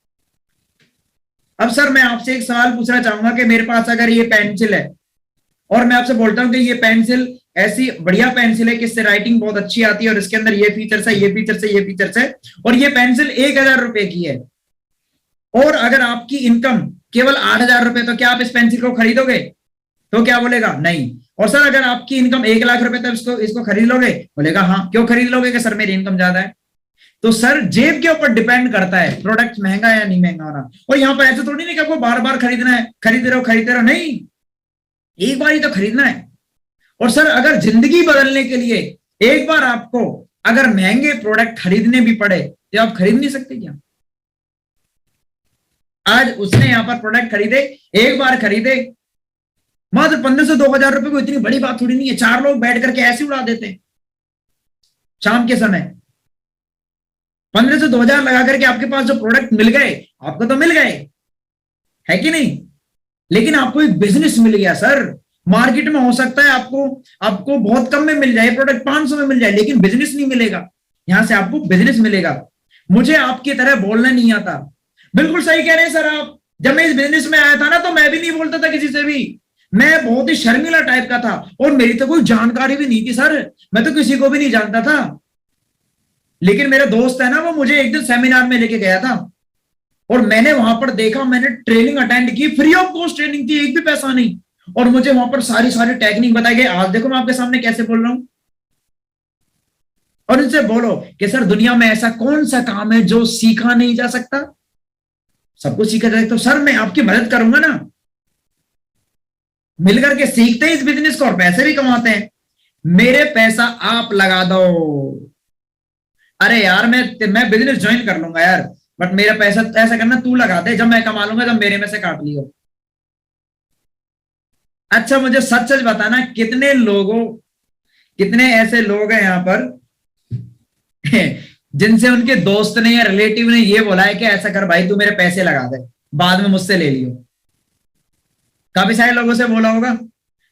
अब सर मैं आपसे एक सवाल पूछना चाहूंगा कि मेरे पास अगर ये पेंसिल है और मैं आपसे बोलता हूं कि ये पेंसिल ऐसी बढ़िया पेंसिल है कि इससे राइटिंग बहुत अच्छी आती है और इसके अंदर ये फीचर्स है, ये फीचर्स है, ये फीचर्स है, और ये पेंसिल 1000 रुपए की है, और अगर आपकी इनकम केवल 8000 रुपए, तो क्या आप इस पेंसिल को खरीदोगे? तो क्या बोलेगा? नहीं। और सर अगर आपकी इनकम 1 लाख रुपए, तो इसको खरीद लोगे? बोलेगा हाँ। क्यों खरीद लोगे? कि सर मेरी इनकम ज्यादा है। तो सर जेब के ऊपर डिपेंड करता है प्रोडक्ट महंगा या नहीं महंगा होना। और यहाँ पर ऐसा थोड़ी नहीं कि आपको बार बार खरीदना है, खरीदते रहो, नहीं, एक बार ही तो खरीदना है। और सर अगर जिंदगी बदलने के लिए एक बार आपको अगर महंगे प्रोडक्ट खरीदने भी पड़े तो आप खरीद नहीं सकते क्या? आज उसने यहाँ पर प्रोडक्ट खरीदे, एक बार खरीदे, मात्र 1500-2000 रुपए को इतनी बड़ी बात थोड़ी नहीं है। 4 लोग बैठ करके ऐसे उड़ा देते हैं शाम के समय। 1500-2000 लगा करके आपके पास जो प्रोडक्ट मिल गए, आपको तो मिल गए, है कि नहीं? लेकिन आपको एक बिजनेस मिल गया सर। मार्केट में हो सकता है आपको बहुत कम में मिल जाए प्रोडक्ट, 500 में मिल जाए, लेकिन बिजनेस नहीं मिलेगा। यहां से आपको बिजनेस मिलेगा। मुझे आपकी तरह बोलना नहीं आता। बिल्कुल सही कह रहे हैं सर आप, जब मैं इस बिजनेस में आया था ना, तो मैं भी नहीं बोलता था किसी से भी। मैं बहुत ही शर्मिला टाइप का था, और मेरी तो कोई जानकारी भी नहीं थी सर, मैं तो किसी को भी नहीं जानता था। लेकिन मेरा दोस्त है ना, वो मुझे एक दिन सेमिनार में लेके गया था, और मैंने वहां पर देखा, मैंने ट्रेनिंग अटेंड की, फ्री ऑफ कॉस्ट ट्रेनिंग थी, एक भी पैसा नहीं। और मुझे वहां पर सारी सारी टेक्निक बताई गई। आज देखो मैं आपके सामने कैसे बोल रहा हूं। और इनसे बोलो कि सर दुनिया में ऐसा कौन सा काम है जो सीखा नहीं जा सकता, सब कुछ सीखा जाए। तो सर मैं आपकी मदद करूंगा ना, मिलकर के सीखते हैं इस बिजनेस को और पैसे भी कमाते हैं। मेरे पैसा आप लगा दो। अरे यार मैं बिजनेस ज्वाइन कर लूंगा यार, बट मेरा पैसा ऐसा करना, तू लगा दे, जब मैं कमा लूंगा जब मेरे में से काट लियो। अच्छा मुझे सच सच बताना, कितने ऐसे लोग हैं यहाँ पर जिनसे उनके दोस्त ने या रिलेटिव ने ये बोला है कि ऐसा कर भाई, तू मेरे पैसे लगा दे, बाद में मुझसे ले लियो। काफी सारे लोगों से बोला होगा,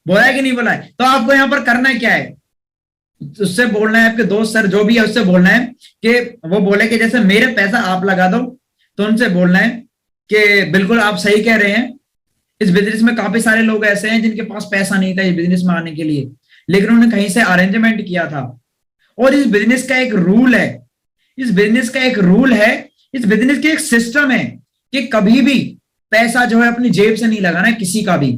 बोला है कि नहीं बोला है? तो आपको यहाँ पर करना क्या है, उससे बोलना है, आपके दोस्त सर जो भी है उससे बोलना है कि वो बोले कि जैसे मेरे पैसा आप लगा दो। तो उनसे बोलना है कि बिल्कुल आप सही कह रहे हैं, इस बिजनेस में काफी सारे लोग ऐसे हैं जिनके पास पैसा नहीं था इस बिजनेस में आने के लिए, लेकिन उन्होंने कहीं से अरेंजमेंट किया था। और इस बिजनेस का एक रूल है, इस बिजनेस का एक रूल है, इस बिजनेस की एक सिस्टम है कि कभी भी पैसा जो है अपनी जेब से नहीं लगाना है किसी का भी।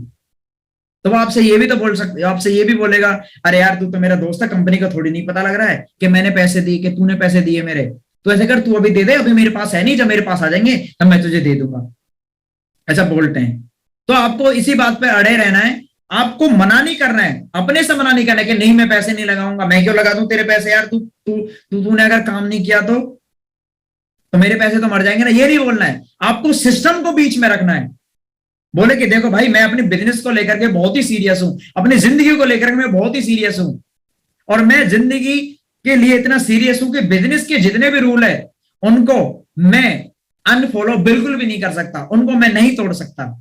तो वो आपसे ये भी तो बोल सकते, आपसे ये भी बोलेगा, अरे यार तू तो मेरा दोस्त है, कंपनी का थोड़ी नहीं पता लग रहा है कि मैंने पैसे दिए कि तूने पैसे दिए मेरे। तो ऐसे कर, तू अभी दे दे, अभी मेरे पास है नहीं, जब मेरे पास आ जाएंगे तब मैं तुझे दे दूंगा। ऐसा बोलते हैं। तो आपको इसी बात पे अड़े रहना है, आपको मना नहीं करना है, अपने से मना नहीं करना है कि नहीं मैं पैसे नहीं लगाऊंगा, मैं क्यों लगा दूं तेरे पैसे यार, तूने अगर काम नहीं किया तो मेरे पैसे तो मर जाएंगे ना, ये नहीं बोलना है। आपको सिस्टम को बीच में रखना है, बोले कि देखो भाई मैं अपने बिजनेस को लेकर के बहुत ही सीरियस हूं, अपनी जिंदगी को लेकर के मैं बहुत ही सीरियस हूं, और मैं जिंदगी के लिए इतना सीरियस हूं कि बिजनेस के जितने भी रूल है उनको मैं अनफॉलो बिल्कुल भी नहीं कर सकता, उनको मैं नहीं तोड़ सकता।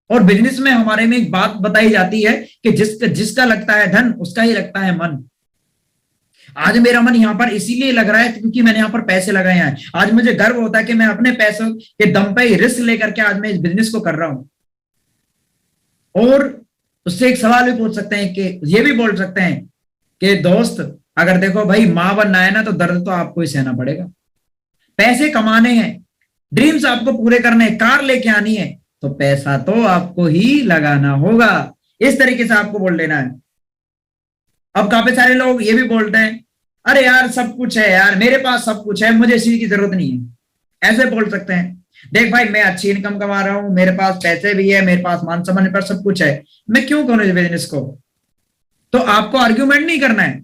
और बिजनेस में हमारे में एक बात बताई जाती है कि जिसका लगता है धन उसका ही लगता है मन। आज मेरा मन यहाँ पर इसीलिए लग रहा है क्योंकि मैंने यहाँ पर पैसे लगाए हैं। आज मुझे गर्व होता है कि मैं अपने पैसों के दम पे ही रिस्क लेकर के आज मैं इस बिजनेस को कर रहा हूं। और उससे एक सवाल भी पूछ सकते हैं कि ये भी बोल सकते हैं कि दोस्त अगर देखो भाई मां बनना है ना तो दर्द तो आपको ही सहना पड़ेगा, पैसे कमाने हैं, ड्रीम्स आपको पूरे करने हैं, कार लेके आनी है, तो पैसा तो आपको ही लगाना होगा। इस तरीके से आपको बोल लेना है। अब काफी सारे लोग ये भी बोलते हैं, अरे यार सब कुछ है यार, मेरे पास सब कुछ है, मुझे इसी की जरूरत नहीं है। ऐसे बोल सकते हैं, देख भाई मैं अच्छी इनकम कमा रहा हूं, मेरे पास पैसे भी है, मेरे पास मान सम्मान, मेरे पास सब कुछ है, मैं क्यों करूं इस बिजनेस को। तो आपको आर्ग्यूमेंट नहीं करना है,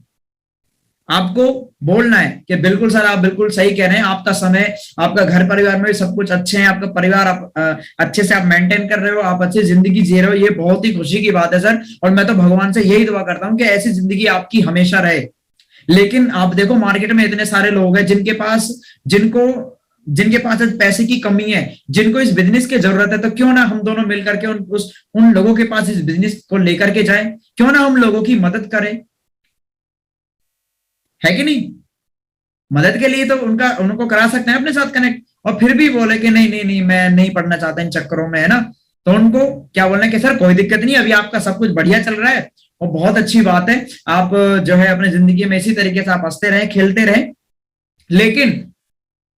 आपको बोलना है कि बिल्कुल सर आप बिल्कुल सही कह रहे हैं, आपका समय, आपका घर परिवार में भी सब कुछ अच्छे हैं, आपका परिवार आप अच्छे से आप मेंटेन कर रहे हो, आप अच्छी जिंदगी जी रहे हो, ये बहुत ही खुशी की बात है सर। और मैं तो भगवान से यही दुआ करता हूं कि ऐसी जिंदगी आपकी हमेशा रहे। लेकिन आप देखो मार्केट में इतने सारे लोग हैं जिनके पास पैसे की कमी है, जिनको इस बिजनेस की जरूरत है, तो क्यों ना हम दोनों मिलकर के उन लोगों के पास इस बिजनेस को लेकर के जाएं, क्यों ना हम लोगों की मदद करें, है कि नहीं। मदद के लिए तो उनको करा सकते हैं अपने साथ कनेक्ट, और फिर भी बोले कि नहीं नहीं नहीं मैं नहीं पढ़ना चाहता इन चक्करों में, है ना। तो उनको क्या बोलना है कि सर कोई दिक्कत नहीं, अभी आपका सब कुछ बढ़िया चल रहा है और बहुत अच्छी बात है, आप जो है अपनी जिंदगी में इसी तरीके से आप हंसते रहें, खेलते रहें। लेकिन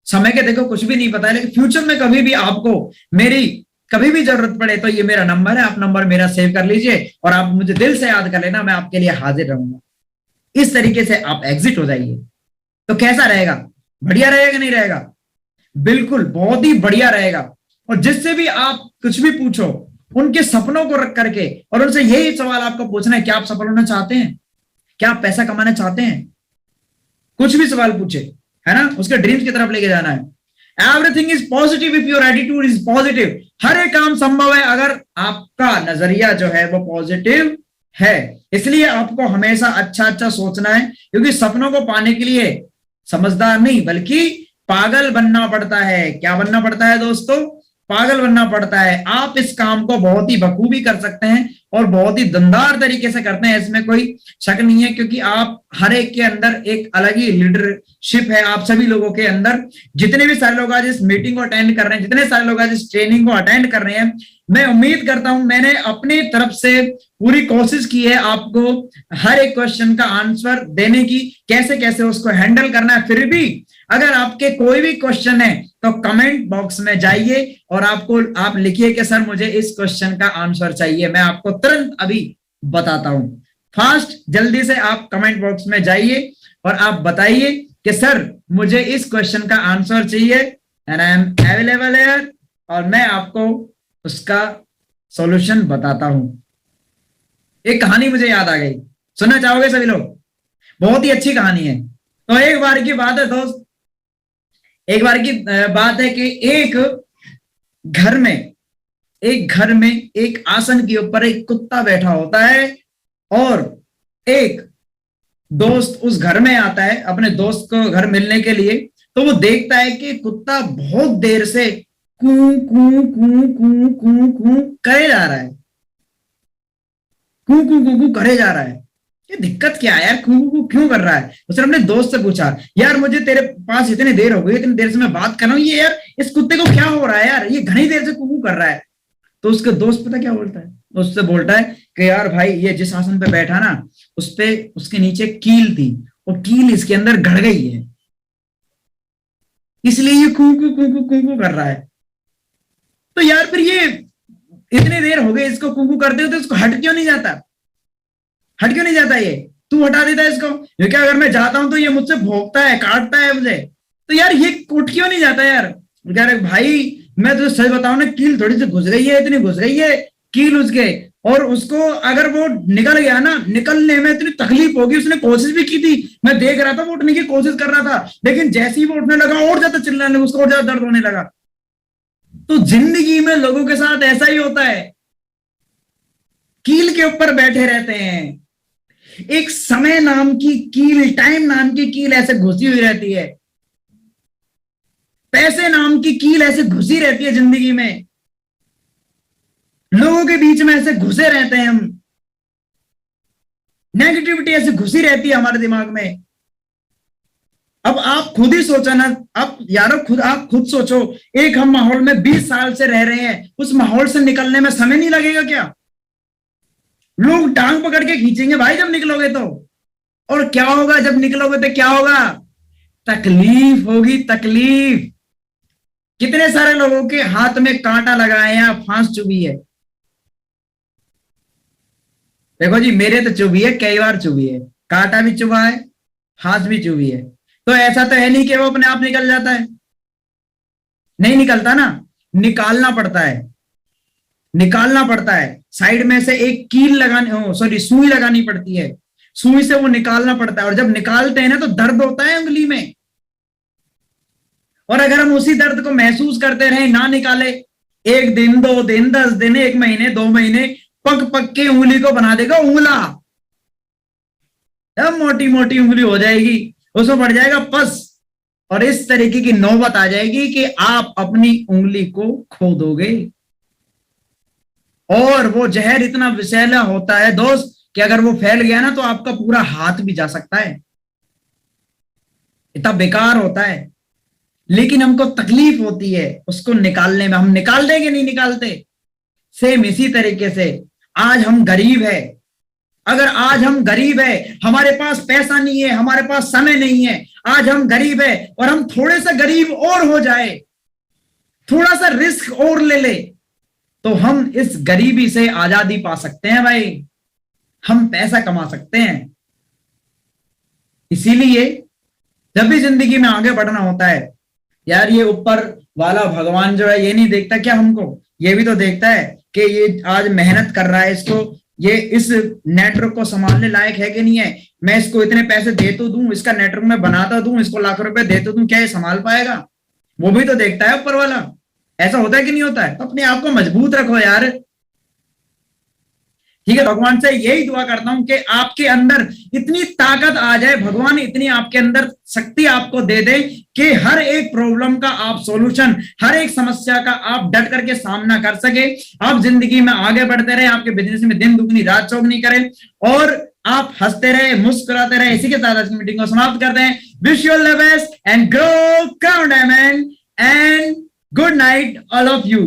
समय के देखो कुछ भी नहीं पता है, लेकिन फ्यूचर में कभी भी आपको मेरी कभी भी जरूरत पड़े तो ये मेरा नंबर है, आप नंबर मेरा सेव कर लीजिए और आप मुझे दिल से याद कर लेना, मैं आपके लिए हाजिर रहूंगा। इस तरीके से आप एग्जिट हो जाइए। तो कैसा रहेगा, बढ़िया रहेगा नहीं रहेगा? बिल्कुल बहुत ही बढ़िया रहेगा। और जिससे भी आप कुछ भी पूछो, उनके सपनों को रख करके और उनसे यही सवाल आपको पूछना है, क्या आप सफल होना चाहते हैं, क्या आप पैसा कमाना चाहते हैं, कुछ भी सवाल पूछे, है ना, उसके ड्रीम्स की तरफ लेके जाना है। Everything is positive if your attitude is positive. हर एक काम संभव है अगर आपका नजरिया जो है वो पॉजिटिव है। इसलिए आपको हमेशा अच्छा अच्छा सोचना है, क्योंकि सपनों को पाने के लिए समझदार नहीं बल्कि पागल बनना पड़ता है। क्या बनना पड़ता है दोस्तों? पागल बनना पड़ता है। आप इस काम को बहुत ही बखूबी कर सकते हैं और बहुत ही दमदार तरीके से करते हैं, इसमें कोई शक नहीं है, क्योंकि आप हर एक के अंदर एक अलग ही लीडरशिप है। आप सभी लोगों के अंदर, जितने भी सारे लोग आज इस मीटिंग को अटेंड कर रहे हैं, जितने सारे लोग आज इस ट्रेनिंग को अटेंड कर रहे हैं, मैं उम्मीद करता हूं, मैंने अपनी तरफ से पूरी कोशिश की है आपको हर एक क्वेश्चन का आंसर देने की, कैसे कैसे उसको हैंडल करना है। फिर भी अगर आपके कोई भी क्वेश्चन है तो कमेंट बॉक्स में जाइए और आप लिखिए कि सर मुझे इस क्वेश्चन का आंसर चाहिए, मैं आपको तुरंत अभी बताता हूं। फास्ट जल्दी से आप कमेंट बॉक्स में जाइए और आप बताइए कि सर मुझे इस क्वेश्चन का आंसर चाहिए and I am available here, और मैं आपको उसका सॉल्यूशन बताता हूं। एक कहानी मुझे याद आ गई, सुनना चाहोगे सभी लोग? बहुत ही अच्छी कहानी है। तो एक बार की बात है दोस्त, एक बार की बात है कि एक घर में एक आसन के ऊपर एक कुत्ता बैठा होता है, और एक दोस्त उस घर में आता है अपने दोस्त को घर मिलने के लिए। तो वो देखता है कि कुत्ता बहुत देर से कू कू कू कू कू कू करे जा रहा है, कू कू कू कू करे जा रहा है। ये दिक्कत क्या है यार, कू कू क्यों कर रहा है? उसने अपने दोस्त से पूछा, यार मुझे तेरे पास इतनी देर हो गई, इतनी देर से मैं बात कर रहा हूँ, ये यार इस कुत्ते को क्या हो रहा है यार, ये घनी देर से कू कू कर रहा है। तो उसके दोस्त पता क्या बोलता है? उससे बोलता है कि यार भाई, ये जिस आसन पे बैठा ना, उस पे उसके नीचे कील थी, और कील इसके अंदर गड़ गई है, इसलिए ये कू कू कू कू कू कर रहा है। तो यार फिर ये इतनी देर हो गई इसको कू कू करते हुए, तो इसको हट क्यों नहीं जाता? हट क्यों नहीं जाता? ये तू हटा देता है इसको, ये क्या, अगर मैं जाता हूं तो ये मुझसे भौंकता है, काटता है मुझे, तो यार ये उठ क्यों नहीं जाता यार? यार भाई मैं तुझे सच बताऊं ना, कील थोड़ी सी घुस गई है, इतनी घुस गई है कील उसके, और उसको अगर वो निकल गया ना, निकलने में इतनी तकलीफ होगी। उसने कोशिश भी की थी, मैं देख रहा था वो उठने की कोशिश कर रहा था, लेकिन जैसे ही वो उठने लगा और ज्यादा चिल्लाने लगा, उसको और ज्यादा दर्द होने लगा। तो जिंदगी में लोगों के साथ ऐसा ही होता है, कील के ऊपर बैठे रहते हैं। एक समय नाम की कील, टाइम नाम की कील ऐसे घुसी हुई रहती है, पैसे नाम की कील ऐसे घुसी रहती है जिंदगी में, लोगों के बीच में ऐसे घुसे रहते हैं हम, नेगेटिविटी ऐसे घुसी रहती है हमारे दिमाग में। अब आप खुद ही सोचो ना, अब यारो आप खुद सोचो, एक हम माहौल में 20 साल से रह रहे हैं, उस माहौल से निकलने में समय नहीं लगेगा क्या? लोग टांग पकड़ के खींचेंगे भाई जब निकलोगे तो, और क्या होगा जब निकलोगे तो क्या होगा? तकलीफ होगी, तकलीफ। कितने सारे लोगों के हाथ में कांटा लगा है या फांस चुभी है। देखो जी, मेरे तो चुभी है, कई बार चुभी है, कांटा भी चुभा है, फांस भी चुभी है। तो ऐसा तो है नहीं कि वो अपने आप निकल जाता है, नहीं निकलता ना, निकालना पड़ता है, निकालना पड़ता है। साइड में से एक कील लगानी, सॉरी सुई लगानी पड़ती है, सुई से वो निकालना पड़ता है। और जब निकालते हैं ना तो दर्द होता है उंगली में, और अगर हम उसी दर्द को महसूस करते रहे, ना निकाले, 1 दिन 2 दिन 10 दिन 1 महीने 2 महीने, पक पक के उंगली को बना देगा उंगला, जब मोटी मोटी उंगली हो जाएगी, उसमें बढ़ जाएगा पस, और इस तरीके की नौबत आ जाएगी कि आप अपनी उंगली को खो दोगे। और वो जहर इतना विषैला होता है दोस्त कि अगर वो फैल गया ना तो आपका पूरा हाथ भी जा सकता है, इतना बेकार होता है। लेकिन हमको तकलीफ होती है उसको निकालने में, हम निकाल देंगे, नहीं निकालते। सेम इसी तरीके से आज हम गरीब है, अगर आज हम गरीब है, हमारे पास पैसा नहीं है, हमारे पास समय नहीं है, आज हम गरीब है और हम थोड़े सा गरीब और हो जाए, थोड़ा सा रिस्क और ले ले, तो हम इस गरीबी से आजादी पा सकते हैं भाई, हम पैसा कमा सकते हैं। इसीलिए जब भी जिंदगी में आगे बढ़ना होता है यार, ये ऊपर वाला भगवान जो है ये नहीं देखता क्या हमको? ये भी तो देखता है कि ये आज मेहनत कर रहा है, इसको ये इस नेटवर्क को संभालने लायक है कि नहीं है। मैं इसको इतने पैसे दे तो दूं, इसका नेटवर्क में बनाता दूं, इसको लाख रुपए दे तो दूं, क्या ये संभाल पाएगा? वो भी तो देखता है ऊपर वाला। ऐसा होता है कि नहीं होता है? तो अपने आप को मजबूत रखो यार। ठीक है, भगवान से यही दुआ करता हूं कि आपके अंदर इतनी ताकत आ जाए, भगवान इतनी आपके अंदर शक्ति आपको दे दे कि हर एक प्रॉब्लम का आप सॉल्यूशन, हर एक समस्या का आप डट करके सामना कर सके, आप जिंदगी में आगे बढ़ते रहे, आपके बिजनेस में दिन दुगनी रात चौगनी करें और आप हंसते रहे, मुस्कुराते रहे। इसी के साथ आज की मीटिंग को समाप्त करते हैं। Wish you all the best and grow crown diamond and good night all of you.